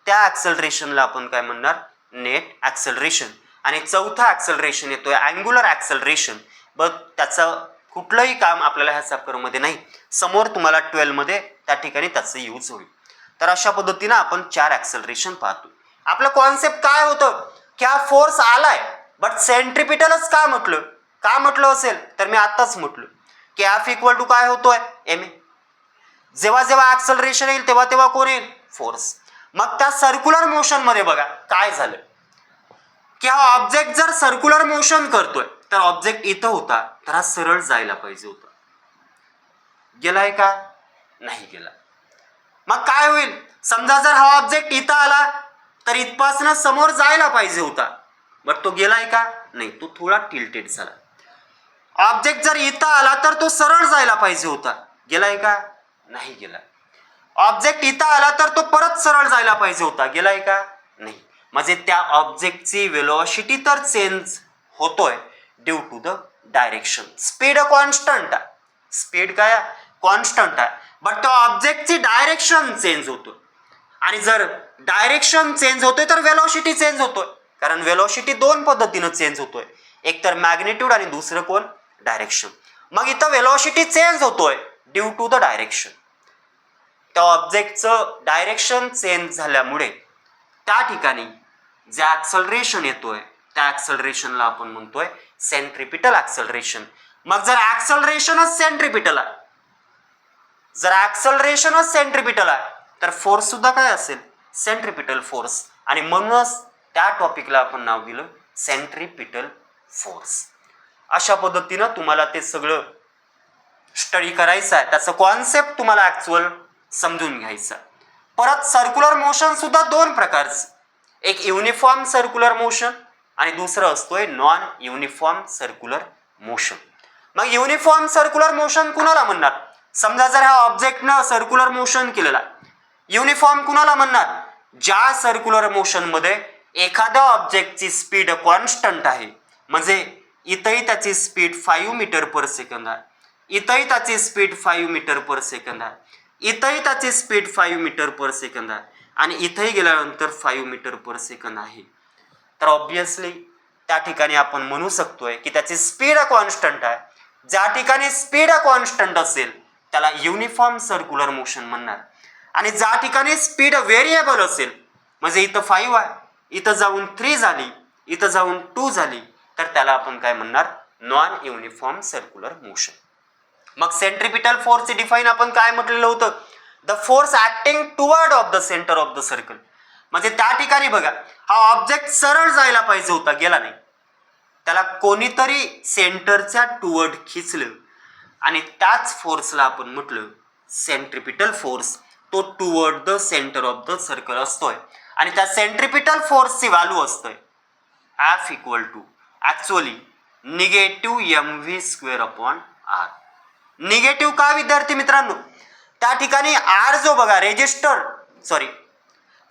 त्या ऍक्सलरेशनला आपण काय म्हणणार, नेट ऍक्सलरेशन. आणि चौथा ऍक्सलरेशन येतोय अँग्युलर ऍक्सलरेशन. बट त्याचं कुठलंही काम आपल्याला ह्या चॅप्टरमध्ये नाही, समोर तुम्हाला 12 मध्ये त्या ठिकाणी त्याचं यूज होईल. तर अशा पद्धतीनं आपण 4 ऍक्सलरेशन पाहतो. आपलं कॉन्सेप्ट काय होतं की हा फोर्स आलाय बट सेंट्रिपिटलच का म्हटलं असेल तर मी आताच म्हटलं की F इक्वल टू काय होतोय, ma. जेव्हा जेव्हा ऍक्सलरेशन येईल तेव्हा तेव्हा कोण येईल, फोर्स. मग त्या सर्क्युलर मोशन मध्ये बघा काय झालं की हा ऑब्जेक्ट जर सर्क्युलर मोशन करतोय तर ऑब्जेक्ट इथं होता तर हा सरळ जायला पाहिजे होता, गेलाय का, नाही गेला. मग काय होईल, समजा जर हा ऑब्जेक्ट इथं आला तर इथपासून समोर जायला पाहिजे होता, बट तो गेलाय का, नाही, तो थोडा टिल्टेड झाला. ऑब्जेक्ट जर इथं आला तर तो सरळ जायला पाहिजे होता, गेलाय का, नाही गेला. ऑब्जेक्ट इथं आला तर तो परत सरळ जायला पाहिजे होता, गेलाय का, नाही. म्हणजे त्या ऑब्जेक्टची वेलोसिटी तर चेंज होतोय due to the direction. Speed constant आहे, स्पीड काय कॉन्स्टंट आहे, बट त्या ऑब्जेक्टची डायरेक्शन चेंज होतोय. आणि जर डायरेक्शन चेंज होतोय तर वेलोसिटी चेंज होतोय, कारण वेलोसिटी 2 पद्धतीनं चेंज होतोय, एक तर मॅग्निट्यूड आणि दुसरं कोण, डायरेक्शन. मग इथं वेलोसिटी चेंज होतोय ड्यू टू द डायरेक्शन. त्या ऑब्जेक्टचं डायरेक्शन चेंज झाल्यामुळे त्या ठिकाणी जे ऍक्सलरेशन येतोय त्या ऍक्सलरेशनला आपण म्हणतोय सेंट्रिपिटल ऍक्सलरेशन. मग जर ऍक्सलरेशनच सेंट्रिपिटल आहे तर फोर्स सुद्धा काय असेल, सेंट्रिपिटल फोर्स. आणि म्हणूनच त्या टॉपिकला आपण नाव दिलं सेंट्रिपिटल फोर्स. अशा पद्धतीनं तुम्हाला ते सगळं स्टडी करायचं आहे, त्याचं कॉन्सेप्ट तुम्हाला ऍक्च्युअल समजून घ्यायचं. परत सर्क्युलर मोशन सुद्धा 2 प्रकारचं, एक युनिफॉर्म सर्क्युलर मोशन आणि दुसरं असतोय नॉन युनिफॉर्म सर्क्युलर मोशन. मग युनिफॉर्म सर्क्युलर मोशन कुणाला म्हणणार, समजा जर ह्या ऑब्जेक्टनं सर्क्युलर मोशन केलेला, युनिफॉर्म कुणाला म्हणणार, ज्या सर्क्युलर मोशन मध्ये एखाद्या ऑब्जेक्टची स्पीड कॉन्स्टंट आहे. म्हणजे इथंही त्याची स्पीड 5 मीटर पर सेकंद आहे, इथंही त्याची स्पीड 5 मीटर पर सेकंद आहे, इथंही त्याची स्पीड 5 मीटर पर सेकंद आहे आणि इथंही गेल्यानंतर 5 मीटर पर सेकंद आहे. तर ऑब्विसली त्या ठिकाणी आपण म्हणू शकतोय की त्याची स्पीड कॉन्स्टंट आहे. ज्या ठिकाणी स्पीड कॉन्स्टंट असेल त्याला युनिफॉर्म सर्क्युलर मोशन म्हणणार. आणि ज्या ठिकाणी स्पीड व्हेरिएबल असेल, म्हणजे इथं 5 आहे, इथं जाऊन 3 झाली, इथं जाऊन 2 झाली, तर त्याला आपण काय म्हणणार, नॉन युनिफॉर्म सर्क्युलर मोशन. मग सेंट्रिपिटल फोर्सचे डिफाईन आपण काय म्हटलेलं होतं, the force acting toward of the centre of the circle. म्हणजे त्या ठिकाणी बघा हा ऑब्जेक्ट सरळ जायला पाहिजे होता, गेला नाही, त्याला कोणीतरी सेंटरच्या टुवर्ड खिचलं आणि त्याच फोर्सला आपण म्हटलं सेंट्रिपिटल फोर्स. तो toward the centre of the circle असतोय आणि त्या सेंट्रिपिटल फोर्सची व्हॅल्यू असतोय F equal to actually negative mv²/r. Negative का विद्यार्थी मित्रांनो? त्या ठिकाणी आर जो बघा रेजिस्टर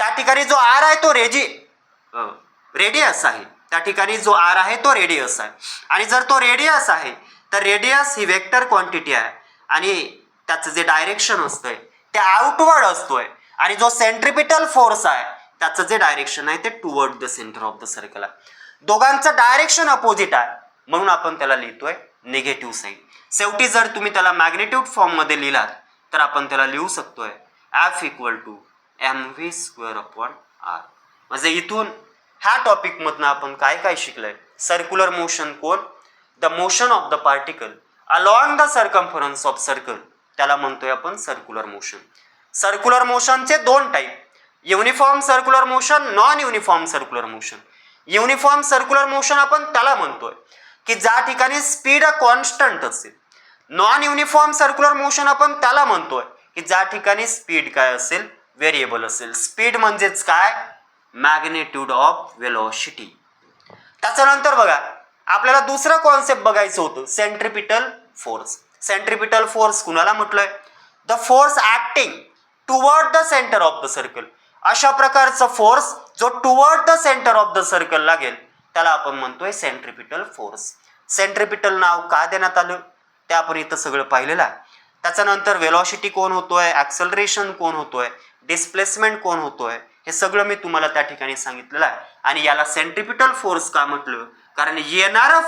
त्या ठिकाणी जो आर आहे तो रेडियस आहे. त्या ठिकाणी जो आर आहे तो रेडियस आहे आणि जर तो रेडियस आहे तर रेडियस ही वेक्टर क्वांटिटी आहे आणि त्याचं जे डायरेक्शन असतंय ते आउटवर्ड असतोय आणि जो सेंट्रिपिटल फोर्स आहे त्याचं जे डायरेक्शन आहे ते toward the centre of the circle आहे. दोघांचं डायरेक्शन अपोजिट आहे म्हणून आपण त्याला लिहितोय निगेटिव्ह साईन. शेवटी जर तुम्ही त्याला मॅग्निट्यूड फॉर्म मध्ये लिहिलात तर आपण त्याला लिहू शकतोय F इक्वल टू mv²/r. म्हणजे इथून ह्या टॉपिक मधनं आपण काय काय शिकलोय? सर्क्युलर मोशन कोण? The motion of the particle along the circumference of circle, त्याला म्हणतोय आपण सर्क्युलर मोशन. सर्क्युलर मोशनचे दोन type, uniform circular motion, non uniform circular motion. Uniform circular motion आपण त्याला म्हणतोय की ज्या ठिकाणी स्पीड कॉन्स्टंट असेल. नॉन युनिफॉर्म सर्क्युलर मोशन आपण त्याला म्हणतोय की ज्या ठिकाणी स्पीड काय असेल? व्हेरिएबल असेल. स्पीड म्हणजेच काय? Magnitude of velocity. त्याच्यानंतर बघा आपल्याला दुसरं कॉन्सेप्ट बघायचं होतं सेंट्रिपिटल फोर्स. सेंट्रिपिटल फोर्स कुणाला म्हटलंय? The force acting toward the centre of the circle. अशा प्रकारचा फोर्स जो toward the centre of the circle लागेल त्याला आपण म्हणतोय सेंट्रिपिटल फोर्स. सेंट्रिपिटल नाव का देण्यात आलं ते आपण इथं सगळं पाहिलेलं आहे. त्याच्यानंतर वेलॉसिटी कोण होतोय, ऍक्सलरेशन कोण होतोय, डिस्प्लेसमेंट कोण होतोय, हे सगळं मी तुम्हाला त्या ठिकाणी सांगितलेलं आहे. आणि याला सेंट्रिपिटल फोर्स का म्हटलं? कारण येणारा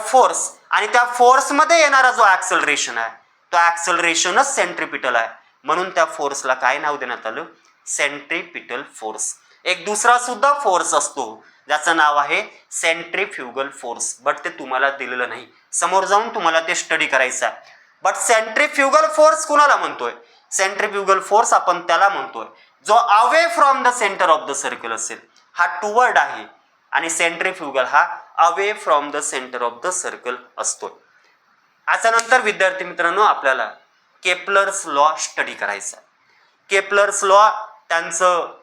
फोर्स आणि त्या फोर्समध्ये येणारा जो ऍक्सलरेशन आहे तो ऍक्सलरेशनच सेंट्रिपिटल आहे म्हणून त्या फोर्सला काय नाव देण्यात आलं? Centripetal force. एक दुसरा सुद्धा फोर्स असतो ज्याचं नाव आहे सेंट्रिफ्युगल फोर्स, बट ते तुम्हाला दिलेलं नाही, समोर जाऊन तुम्हाला ते स्टडी करायचं आहे. बट सेंट्रिफ्युगल फोर्स कुणाला म्हणतोय? सेंट्रिफ्युगल फोर्स आपण त्याला म्हणतोय जो away from the centre of the circle असेल, हा टुवर्ड आहे, आणि सेंट्रिफ्युगल हा away from the centre of the circle असतो. याच्यानंतर विद्यार्थी मित्रांनो आपल्याला केपलर्स लॉ स्टडी करायचा. केपलर्स लॉ त्यांचं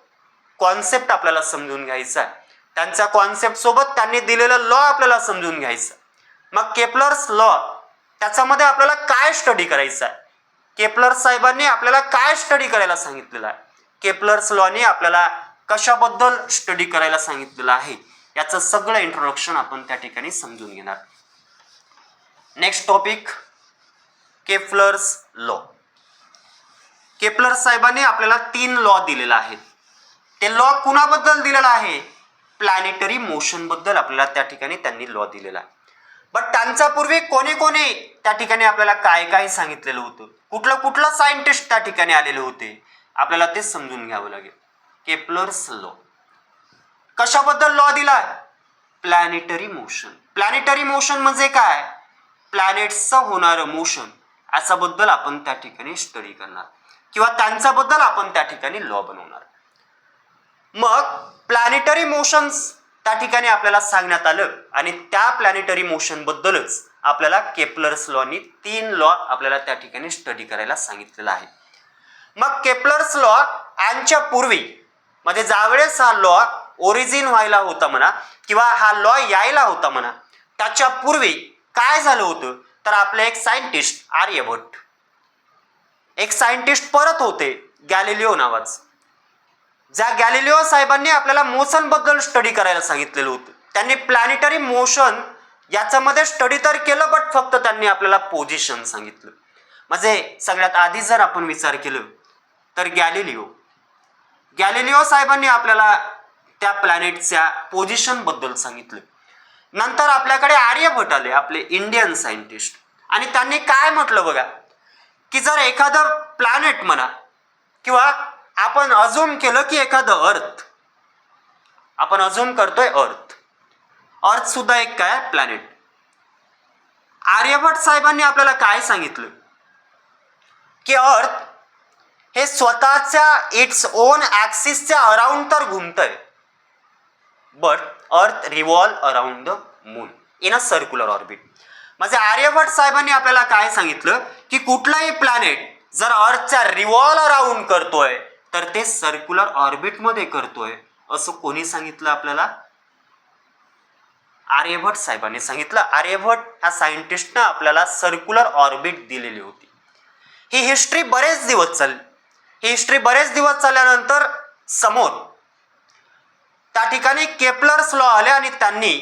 कॉन्सेप्ट आपल्याला समजून घ्यायचा आहे. त्यांच्या कॉन्सेप्ट सोबत त्यांनी दिलेलं लॉ आपल्याला समजून घ्यायचं. मग केपलर्स लॉ त्याच्यामध्ये आपल्याला काय स्टडी करायचं आहे? केपलर साहेबांनी आपल्याला काय स्टडी करायला सांगितलेलं आहे? केपलर्स लॉने आपल्याला कशाबद्दल स्टडी करायला सांगितलेलं आहे याचं सगळं इंट्रोडक्शन आपण त्या ठिकाणी समजून घेणार. Next topic Kepler's law. Kepler साहेबांनी आपल्याला 3 लॉ दिलेला आहे. ते लॉ कुणाबद्दल दिलेला आहे? प्लॅनेटरी मोशन बद्दल आपल्याला त्या ठिकाणी त्यांनी लॉ दिलेला आहे. बट त्यांच्या पूर्वी कोणी कोणी त्या ठिकाणी आपल्याला काय काय सांगितलेलं होतं, कुठलं सायंटिस्ट त्या ठिकाणी आलेले होते, आपल्याला ते समजून घ्यावं लागेल. केपलर्स लॉ कशाबद्दल लॉ दिला? Planetary motion. प्लॅनेटरी मोशन म्हणजे काय? प्लॅनेट्सचं होणारं मोशन, याच्याबद्दल आपण त्या ठिकाणी स्टडी करणार किंवा त्यांच्याबद्दल आपण त्या ठिकाणी लॉ बनवणार. मग प्लॅनेटरी मोशन्स त्या ठिकाणी आपल्याला सांगण्यात आलं आणि त्या प्लॅनेटरी मोशन बद्दलच आपल्याला केपलर्स लॉनी 3 लॉ आपल्याला त्या ठिकाणी स्टडी करायला सांगितलेला आहे. मग केपलर्स लॉ यांच्या पूर्वी म्हणजे ज्यावेळेस हा लॉ ओरिजिन व्हायला होता म्हणा किंवा हा लॉ यायला होता म्हणा, त्याच्या पूर्वी काय झालं होतं तर आपले एक सायंटिस्ट आर्यभट्ट, एक सायंटिस्ट परत होते गॅलिलिओ नावाचं. ज्या गॅलिलिओ साहेबांनी आपल्याला मोशन बद्दल स्टडी करायला सांगितलेलं होतं. त्यांनी प्लॅनेटरी मोशन याच्यामध्ये स्टडी तर केलं बट फक्त त्यांनी आपल्याला पोझिशन सांगितलं. म्हणजे सगळ्यात आधी जर आपण विचार केलं तर गॅलिलिओ साहेबांनी आपल्याला त्या प्लॅनेटच्या पोझिशन बद्दल सांगितलं. नंतर आपल्याकडे आर्यभट्ट आले, आपले इंडियन सायंटिस्ट, आणि त्यांनी काय म्हटलं बघा की जर एखादं प्लॅनेट म्हणा किंवा आपण अझूम केलं की एखादं अर्थ, आपण अझूम करतोय अर्थ सुद्धा एक काय प्लॅनेट. आर्यभट्ट साहेबांनी आपल्याला काय सांगितलं की अर्थ हे स्वतःच्या इट्स ओन ॲक्सिसच्या अराउंड तर घुमतंय, but earth revolve around the moon in a circular orbit. म्हणजे आर्यभट्ट साहेबांनी आपल्याला काय सांगितलं की कुठलाही प्लॅनेट जर अर्थच्या रिव्हॉल्व अराउंड करतोय तर ते सर्क्युलर ऑर्बिटमध्ये करतोय, असं कोणी सांगितलं आपल्याला? आर्यभट्ट साहेबांनी सांगितलं. आर्यभट्ट ह्या सायंटिस्टनं आपल्याला सर्क्युलर ऑर्बिट दिलेली होती. ही हिस्ट्री बरेच दिवस चालली. ही हिस्ट्री बरेच दिवस चालल्यानंतर समोर त्या ठिकाणी केपलर्स लॉ आले आणि त्यांनी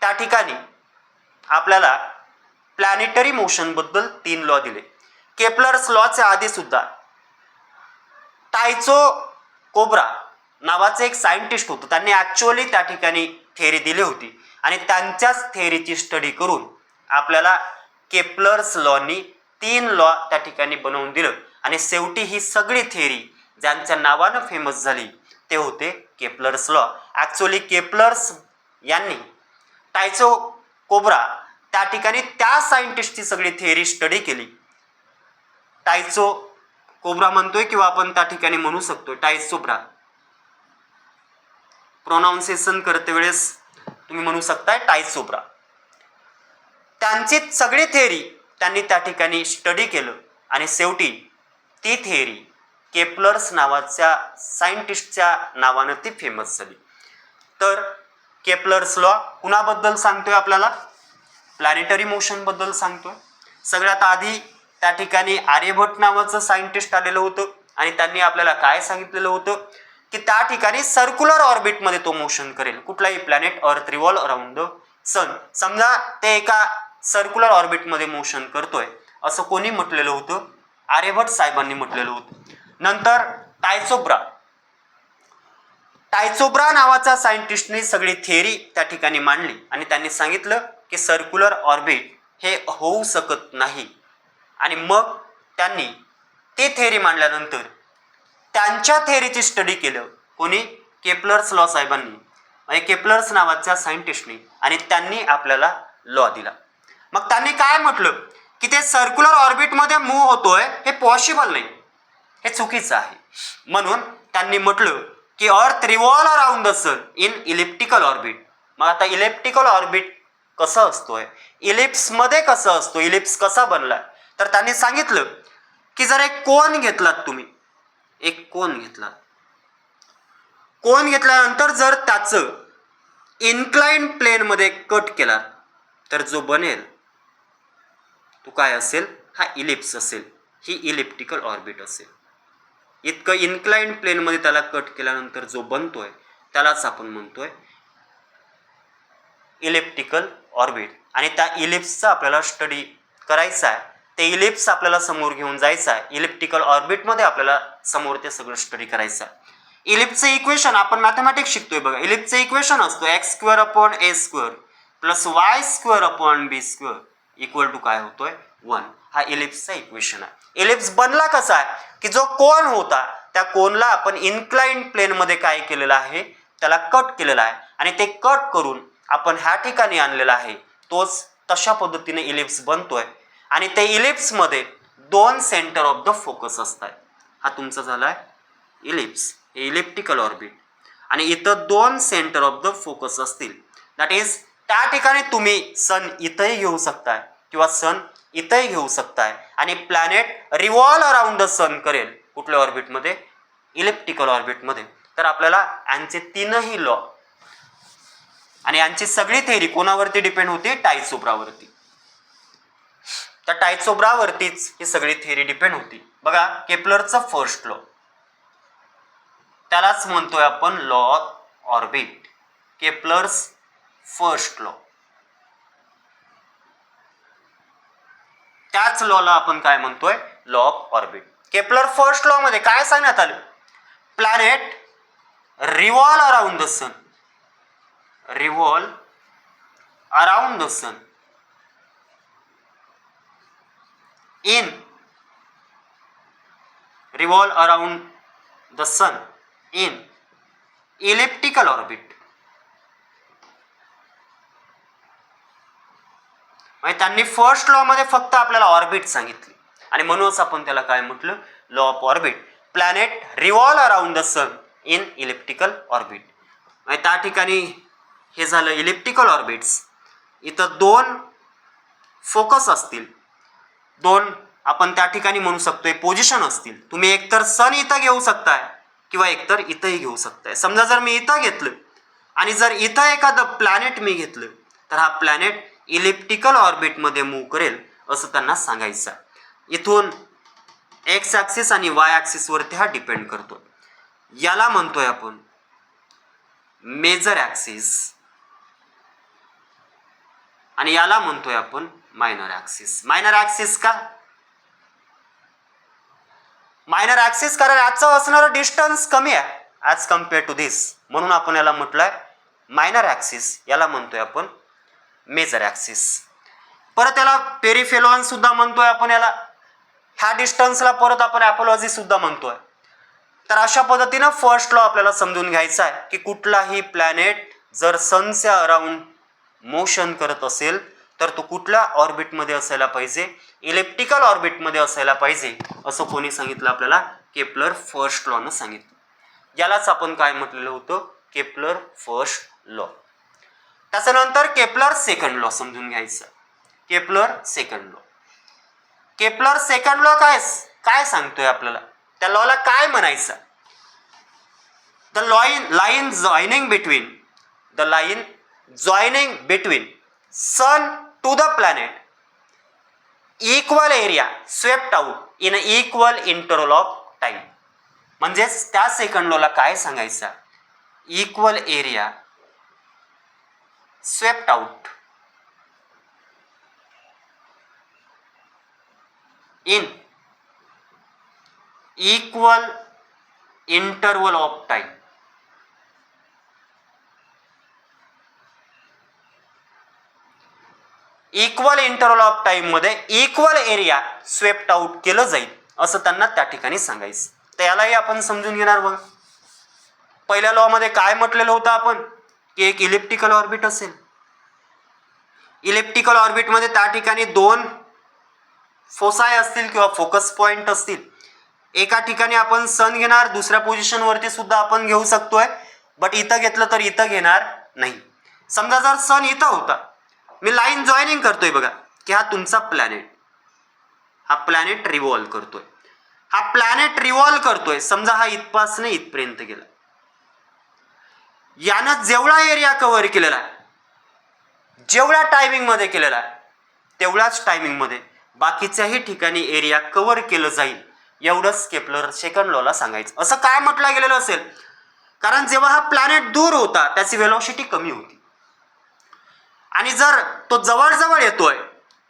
त्या ठिकाणी आपल्याला प्लॅनेटरी मोशन बद्दल 3 लॉ दिले. केपलर्स लॉच्या आधी सुद्धा टायचो कोब्रा नावाचे एक सायंटिस्ट होतं, त्यांनी ॲक्च्युअली त्या ठिकाणी थेअरी दिली होती आणि त्यांच्याच थेअरीची स्टडी करून आपल्याला केपलर्स लॉनी 3 लॉ त्या ठिकाणी बनवून दिलं आणि शेवटी ही सगळी थेअरी ज्यांच्या नावानं फेमस झाली ते होते केपलर्स लॉ. ॲक्च्युअली केपलर्स यांनी टायचो कोब्रा त्या ठिकाणी त्या सायंटिस्टची सगळी थेअरी स्टडी केली. टायचो कोब्रा म्हणतोय किंवा आपण त्या ठिकाणी म्हणू शकतो टायचोब्रा. प्रोनाउन्सिएशन करते वेळेस तुम्ही म्हणू शकताय टायचोब्रा. त्यांची सगळी थेअरी त्यांनी त्या ठिकाणी स्टडी केलं आणि शेवटी ती थेअरी केपलर्स नावाच्या सायंटिस्टच्या नावानं ती फेमस झाली. तर केपलर्स लॉ कुणाबद्दल सांगतोय आपल्याला? प्लॅनेटरी मोशन बद्दल सांगतोय. सगळ्यात आधी त्या ठिकाणी आर्यभट्ट नावाचं सायंटिस्ट आलेलं होतं आणि त्यांनी आपल्याला काय सांगितलेलं होतं की त्या ठिकाणी सर्क्युलर ऑर्बिटमध्ये तो मोशन करेल. कुठलाही प्लॅनेट अर्थ रिव्हॉल्व अराउंड द सन, समजा ते एका सर्क्युलर ऑर्बिटमध्ये मोशन करतोय असं कोणी म्हटलेलं होतं? आर्यभट्ट साहेबांनी म्हटलेलं होतं. नंतर टायचोब्रा नावाच्या सायंटिस्टने सगळी थेअरी त्या ठिकाणी मांडली आणि त्यांनी सांगितलं की सर्क्युलर ऑर्बिट हे होऊ शकत नाही. आणि मग त्यांनी ते थेअरी मांडल्यानंतर त्यांच्या थेअरीची स्टडी केलं कोणी? केपलर्स लॉ साहेबांनी, म्हणजे केपलर्स नावाच्या सायंटिस्टनी, आणि त्यांनी आपल्याला लॉ दिला. मग त्यांनी काय म्हटलं की ते सर्क्युलर ऑर्बिटमध्ये मूव्ह होतोय हे पॉसिबल नाही, हे चुकीचं आहे. म्हणून त्यांनी म्हटलं की earth revolve around the sun in elliptical orbit. मग आता इलिप्टिकल ऑर्बिट कसं असतोय, इलिप्समध्ये कसं असतो, इलिप्स कसा बनला? तर त्यांनी सांगितलं की जर एक कोन घेतलात तुम्ही, एक कोन घेतल्यानंतर जर त्याचं इन्क्लाइन प्लेनमध्ये कट केला तर जो बनेल तो काय असेल? हा इलिप्स असेल, ही इलिप्टिकल ऑर्बिट असेल. इतकं इन्क्लाइन प्लेनमध्ये त्याला कट केल्यानंतर जो बनतोय त्यालाच आपण म्हणतोय इलिप्टिकल ऑर्बिट. आणि त्या इलिप्सचा आपल्याला स्टडी करायचा आहे, ते इलिप्स आपल्याला समोर घेऊन जायचं आहे. इलिप्टिकल ऑर्बिटमध्ये आपल्याला समोर ते सगळं स्टडी करायचं आहे. इलिप्सचं इक्वेशन आपण मॅथमॅटिक्स शिकतोय बघा. इलिप्सचं इक्वेशन असतो x² + a² + b² equal to काय होतोय? 1. हा इलिप्सचा इक्वेशन आहे. इलिप्स बनला कसा आहे की जो कोन होता त्या कोनला आपण इन्क्लाइन्ड प्लेनमध्ये काय केलेलं आहे? त्याला कट केलेला आहे आणि ते कट करून आपण ह्या ठिकाणी आणलेला आहे. तोच तशा पद्धतीने इलिप्स बनतोय आणि ते इलिप्समध्ये 2 सेंटर ऑफ द फोकस असतात. हा तुमचा झालाय इलिप्स, इलिप्टिकल ऑर्बिट. आणि इथं 2 सेंटर ऑफ द फोकस असतील. दॅट इज त्या ठिकाणी तुम्ही सन इथंही घेऊ शकताय किंवा सन इथंही घेऊ शकताय आणि प्लॅनेट रिव्हॉल्व अराउंड द सन करेल. कुठल्या ऑर्बिटमध्ये? इलिप्टिकल ऑर्बिटमध्ये. तर आपल्याला यांचे 3ही लॉ आणि यांची सगळी थेअरी कोणावरती डिपेंड होती? टायचोब्रावरती. त्या टायचोब्रावरतीच ही सगळी थेअरी डिपेंड होती. बघा केपलरचा फर्स्ट लॉ, त्यालाच म्हणतोय आपण law of orbit. Kepler's first law, त्याच लॉला आपण काय म्हणतोय? Law of orbit. Kepler first law मध्ये काय सांगण्यात आलं? Planet revolve around the sun, revolve around the sun in revolve around the sun in elliptical orbit. म्हणजे त्यांनी फर्स्ट लॉ मध्ये फक्त आपल्याला ऑर्बिट सांगितली आणि म्हणूनच आपण त्याला काय म्हटलं, law of orbit. Planet revolve around the sun in elliptical orbit. त्या ठिकाणी हे झालं इलिप्टिकल ऑर्बिट्स. इथं दोन फोकस असतील, दोन आपण त्या ठिकाणी म्हणू शकतोय पोझिशन असतील. तुम्ही एकतर सन इथं घेऊ शकताय किंवा एकतर इथंही घेऊ शकताय. समजा जर मी इथं घेतलं आणि जर इथं एखादं प्लॅनेट मी घेतलं तर हा प्लॅनेट इलिप्टिकल ऑर्बिटमध्ये मूव्ह करेल असं त्यांना सांगायचं. इथून एक्स ॲक्सिस आणि वाय ॲक्सिसवरती हा डिपेंड करतो. याला म्हणतोय आपण मेजर ॲक्सिस आणि याला म्हणतोय आपण मायनर ॲक्सिस. मायनर ॲक्सिस का? मायनर ॲक्सिस कारण याचं असणारं डिस्टन्स कमी आहे ॲज कम्पेअर टू दिस, म्हणून आपण याला म्हटलंय मायनर ॲक्सिस. याला म्हणतोय आपण मेजर ॲक्सिस. परत याला पेरिफेलॉन सुद्धा म्हणतोय आपण याला. ह्या डिस्टन्सला परत आपण ॲपोलॉजी सुद्धा म्हणतोय. तर अशा पद्धतीनं फर्स्ट लॉ आपल्याला समजून घ्यायचा आहे की कुठलाही प्लॅनेट जर सनच्या अराउंड मोशन करत असेल तर तो कुठल्या ऑर्बिटमध्ये असायला पाहिजे, इलिप्टिकल ऑर्बिटमध्ये असायला पाहिजे असं कोणी सांगितलं आपल्याला, केपलर फर्स्ट लॉनं सांगितलं. यालाच आपण काय म्हटलेलं होतं, केपलर फर्स्ट लॉ. त्याच्यानंतर केपलर सेकंड लॉ समजून घ्यायचा. Kepler second law. Kepler second law काय सांगतोय आपल्याला, त्या लॉला काय म्हणायचं. The line joining between sun to the planet equal area swept out in equal interval of time. म्हणजेच त्या सेकंड लॉला काय सांगायचं, equal area swept out in equal interval of time. Equal interval of time मध्ये इक्वल एरिया स्वेप्ट आउट केलं जाईल असं त्यांना त्या ठिकाणी सांगायचं. तर यालाही आपण समजून घेणार. बघा पहिल्या लॉ मध्ये काय म्हटलेलं होतं आपण की एक इलिप्टिकल ऑर्बिट असेल. इलिप्टिकल ऑर्बिट मध्ये त्या ठिकाणी दोन फोसाय असतील किंवा फोकस पॉइंट असतील. एका ठिकाणी आपण सन घेणार, दुसऱ्या पोझिशन वरती सुद्धा आपण घेऊ शकतोय, बट इथं घेतलं तर इथं घेणार नाही. समजा जर सन इथं होता, मी लाईन जॉईनिंग करतोय बघा की हा तुमचा प्लॅनेट, हा प्लॅनेट रिव्हॉल्व करतोय, हा प्लॅनेट रिव्हॉल्व करतोय. समजा हा इथपासून इथपर्यंत गेला. यानं जेवढा एरिया कव्हर केलेला आहे, जेवढ्या टायमिंग मध्ये केलेला आहे तेवढ्याच टायमिंग मध्ये बाकीच्याही ठिकाणी एरिया कव्हर केलं जाईल एवढंच केपलर सेकंड लॉला सांगायचं. असं काय म्हटलं गेलेलं असेल, कारण जेव्हा हा प्लॅनेट दूर होता त्याची वेलॉसिटी कमी होती आणि जर तो जवळ येतोय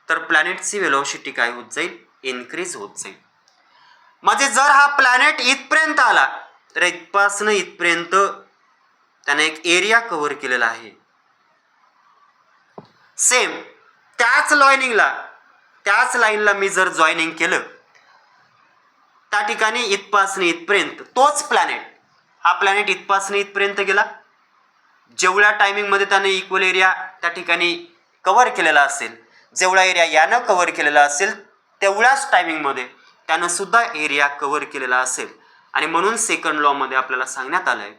तर प्लॅनेटची वेलॉसिटी काय होत जाईल, इन्क्रीज होत जाईल. म्हणजे जर हा प्लॅनेट इथपर्यंत आला तर इथपासून इथपर्यंत त्याने एक एरिया कव्हर केलेला आहे. सेम त्याच लाईनला मी जर जॉईनिंग केलं त्या ठिकाणी इथपासून इथपर्यंत तोच प्लॅनेट, हा प्लॅनेट इथपासून इथपर्यंत गेला. जेवढ्या टायमिंग मध्ये त्याने इक्वल एरिया त्या ठिकाणी कव्हर केलेला असेल, जेवढा एरिया यानं कव्हर केलेला असेल तेवढ्याच टायमिंग मध्ये त्यानं सुद्धा एरिया कव्हर केलेला असेल. आणि म्हणून सेकंड लॉ मध्ये आपल्याला सांगण्यात आलंय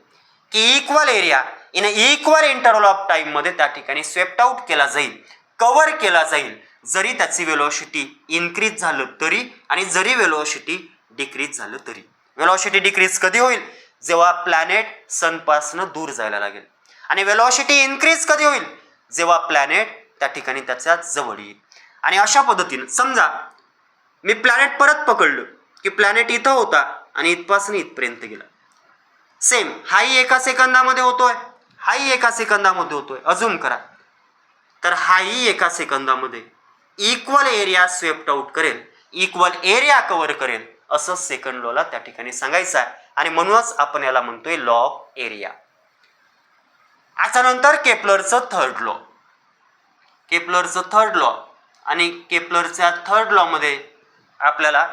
की equal area in equal interval of time मध्ये त्या ठिकाणी स्वेप्ट आउट केला जाईल, कव्हर केला जाईल, जरी त्याची वेलॉसिटी इन्क्रीज झालं तरी आणि जरी वेलॉसिटी डिक्रीज झालं तरी. वेलॉसिटी डिक्रीज कधी होईल, जेव्हा प्लॅनेट सनपासून दूर जायला लागेल. आणि वेलॉसिटी इन्क्रीज कधी होईल, जेव्हा प्लॅनेट त्या ठिकाणी त्याच्या जवळ येईल. आणि अशा पद्धतीने समजा मी प्लॅनेट परत पकडलं की प्लॅनेट इथं होता आणि इथपासून इथपर्यंत गेला. सेम हाही एका सेकंदामध्ये होतोय, हाही एका सेकंदामध्ये होतोय. अजूम करा तर हाही एका सेकंदामध्ये इक्वल एरिया स्वेप्ट आउट करेल, इक्वल एरिया कव्हर करेल असं सेकंड लॉला त्या ठिकाणी सांगायचं आहे. आणि म्हणूनच आपण याला म्हणतोय लॉ ऑफ एरिया. त्यानंतर केपलरचं थर्ड लॉ. केपलरचं थर्ड लॉ आणि केपलरच्या थर्ड लॉ मध्ये आपल्याला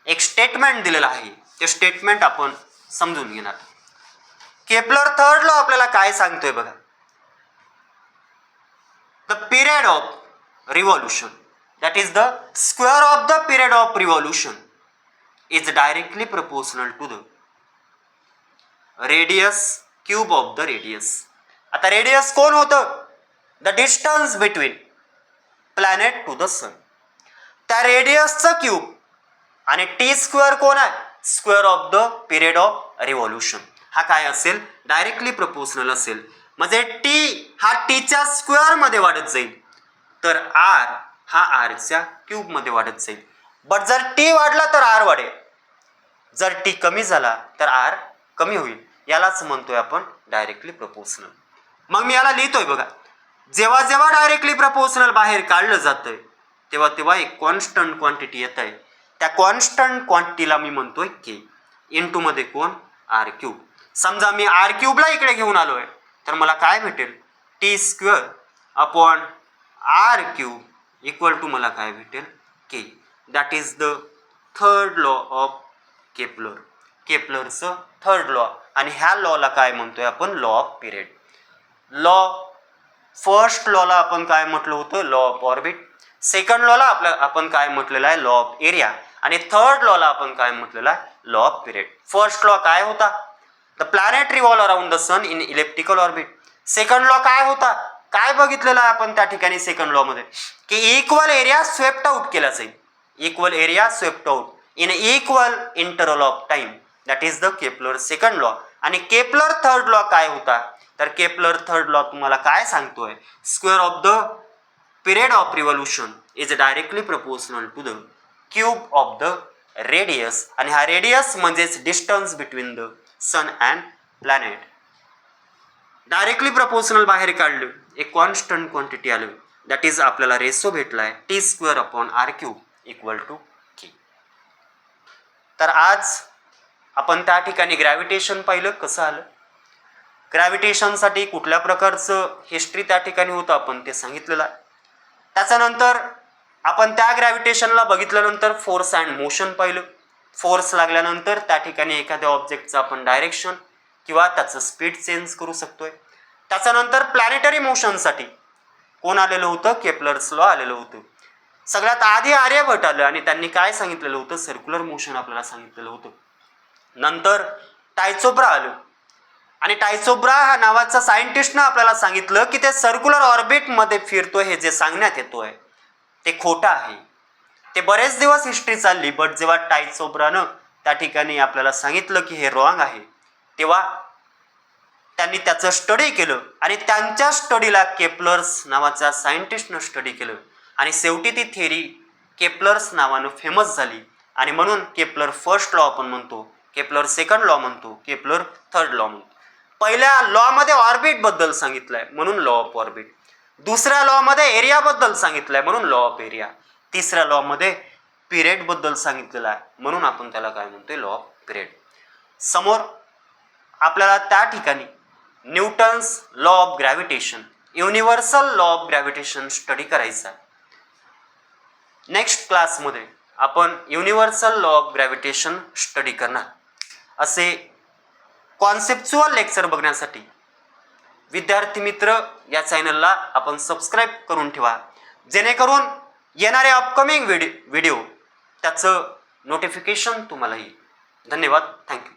एक स्टेटमेंट दिलेलं आहे. ते स्टेटमेंट आपण समजून घेणार. केपलर थर्ड लॉ आपल्याला काय सांगतोय बघा. The period of revolution that is the square of the period of revolution is directly proportional to the radius cube of the radius. आता रेडियस कोण होतं? The distance between planet to the sun. त्या रेडियसचं क्यूब आणि टी स्क्वेअर कोण आहे? Square of the period of revolution. हा काय असेल? डायरेक्टली प्रपोर्शनल असेल. म्हणजे टी हा टीच्या स्क्वेअर मध्ये वाढत जाईल तर आर हा आरच्या क्यूब मध्ये वाढत जाईल. बट जर टी वाढला तर आर वाढेल, जर टी कमी झाला तर आर कमी होईल. यालाच म्हणतोय आपण डायरेक्टली प्रपोर्शनल. मग मी याला लिहितोय बघा. जेव्हा जेव्हा डायरेक्टली प्रपोर्शनल बाहेर काढलं जातंय तेव्हा तेव्हा एक कॉन्स्टंट क्वांटिटी येत आहे. त्या कॉन्स्टंट क्वांटिटीला मी म्हणतोय के. इंटू मध्ये कोण? R cube. समजा मी आर क्यूबला इकडे घेऊन आलोय तर मला काय भेटेल? T square upon R cube equal to मला काय भेटेल? K. That is the third law of Kepler. केपलरचं थर्ड लॉ. आणि ह्या लॉला काय म्हणतोय आपण? Law of period. Law first लॉला आपण काय म्हटलं होतं? Law of orbit. सेकंड लॉला आपण काय म्हटलेलं आहे? Law of area. आणि थर्ड लॉला आपण काय म्हटलेलं आहे? Law of period. First law काय होता? The planet revolve around the sun in elliptical orbit. Second law काय होता? काय बघितलेलं आहे आपण त्या ठिकाणी सेकंड लॉ मध्ये? की इक्वल एरिया स्वेप्ट आउट केला जाईल. Equal area swept out in equal interval of time. That is the Kepler second law. आणि केपलर थर्ड लॉ काय होता? तर केपलर थर्ड लॉ तुम्हाला काय सांगतोय? Square of the period of revolution is directly proportional to the cube of the radius. आणि हा रेडियस म्हणजेच distance between the sun and planet. Directly proportional बाहेर काढलं, एक कॉन्स्टंट क्वांटिटी आलं. दॅट इज आपल्याला ratio भेटलाय T square upon R cube equal to K. तर आज आपण त्या ठिकाणी ग्रॅव्हिटेशन पाहिलं कसं आलं. ग्रॅव्हिटेशनसाठी कुठल्या प्रकारचं हिस्ट्री त्या ठिकाणी होतं आपण ते सांगितलेलं आहे. त्याच्यानंतर आपण त्या ग्रॅव्हिटेशनला बघितल्यानंतर फोर्स अँड मोशन पाहिलं. फोर्स लागल्यानंतर त्या ठिकाणी एखाद्या ऑब्जेक्टचं आपण डायरेक्शन किंवा त्याचं स्पीड चेंज करू शकतोय. त्याच्यानंतर प्लॅनेटरी मोशनसाठी कोण आलेलं होतं? केपलर्स लॉ आलेलं होतं. सगळ्यात आधी आर्यभट आलं आणि त्यांनी काय सांगितलेलं होतं? सर्क्युलर मोशन आपल्याला सांगितलेलं होतं. नंतर टायचोब्रा आलं आणि टायचोब्रा हा नावाचा सायंटिस्टनं आपल्याला सांगितलं की ते सर्क्युलर ऑर्बिटमध्ये फिरतोय. हे जे सांगण्यात येतोय ते खोटं आहे. ते बरेच दिवस हिस्ट्री चालली, बट जेव्हा टायचोब्रानं त्या ठिकाणी आपल्याला सांगितलं की हे रॉंग आहे तेव्हा त्यांनी त्याचं स्टडी केलं आणि त्यांच्या स्टडीला केपलर्स नावाच्या सायंटिस्टनं स्टडी केलं आणि शेवटी ती थेरी केपलर्स नावानं फेमस झाली. आणि म्हणून केपलर फर्स्ट लॉ आपण म्हणतो, केपलर सेकंड लॉ म्हणतो, केपलर थर्ड लॉ म्हणतो. पहिल्या लॉमध्ये ऑर्बिट बद्दल सांगितलंय म्हणून लॉ ऑफ ऑर्बिट. दुसऱ्या लॉ मध्ये एरिया बद्दल सांगितलंय म्हणून लॉ ऑफ एरिया. तिसऱ्या लॉ मध्ये पिरियड बद्दल सांगितलेलं आहे म्हणून आपण त्याला काय म्हणतोय? Law of period. समोर आपल्याला त्या ठिकाणी Newton's law of gravitation, universal law of gravitation study करायचा आहे. नेक्स्ट क्लासमध्ये आपण universal law of gravitation study करणार. असे कॉन्सेप्च्युअल लेक्चर बघण्यासाठी विद्यार्थी मित्र या चॅनलला आपण सबस्क्राईब करून ठेवा, जेणेकरून येणारे अपकमिंग व्हिडिओ त्याचं नोटिफिकेशन तुम्हाला येईल. धन्यवाद. थँक्यू.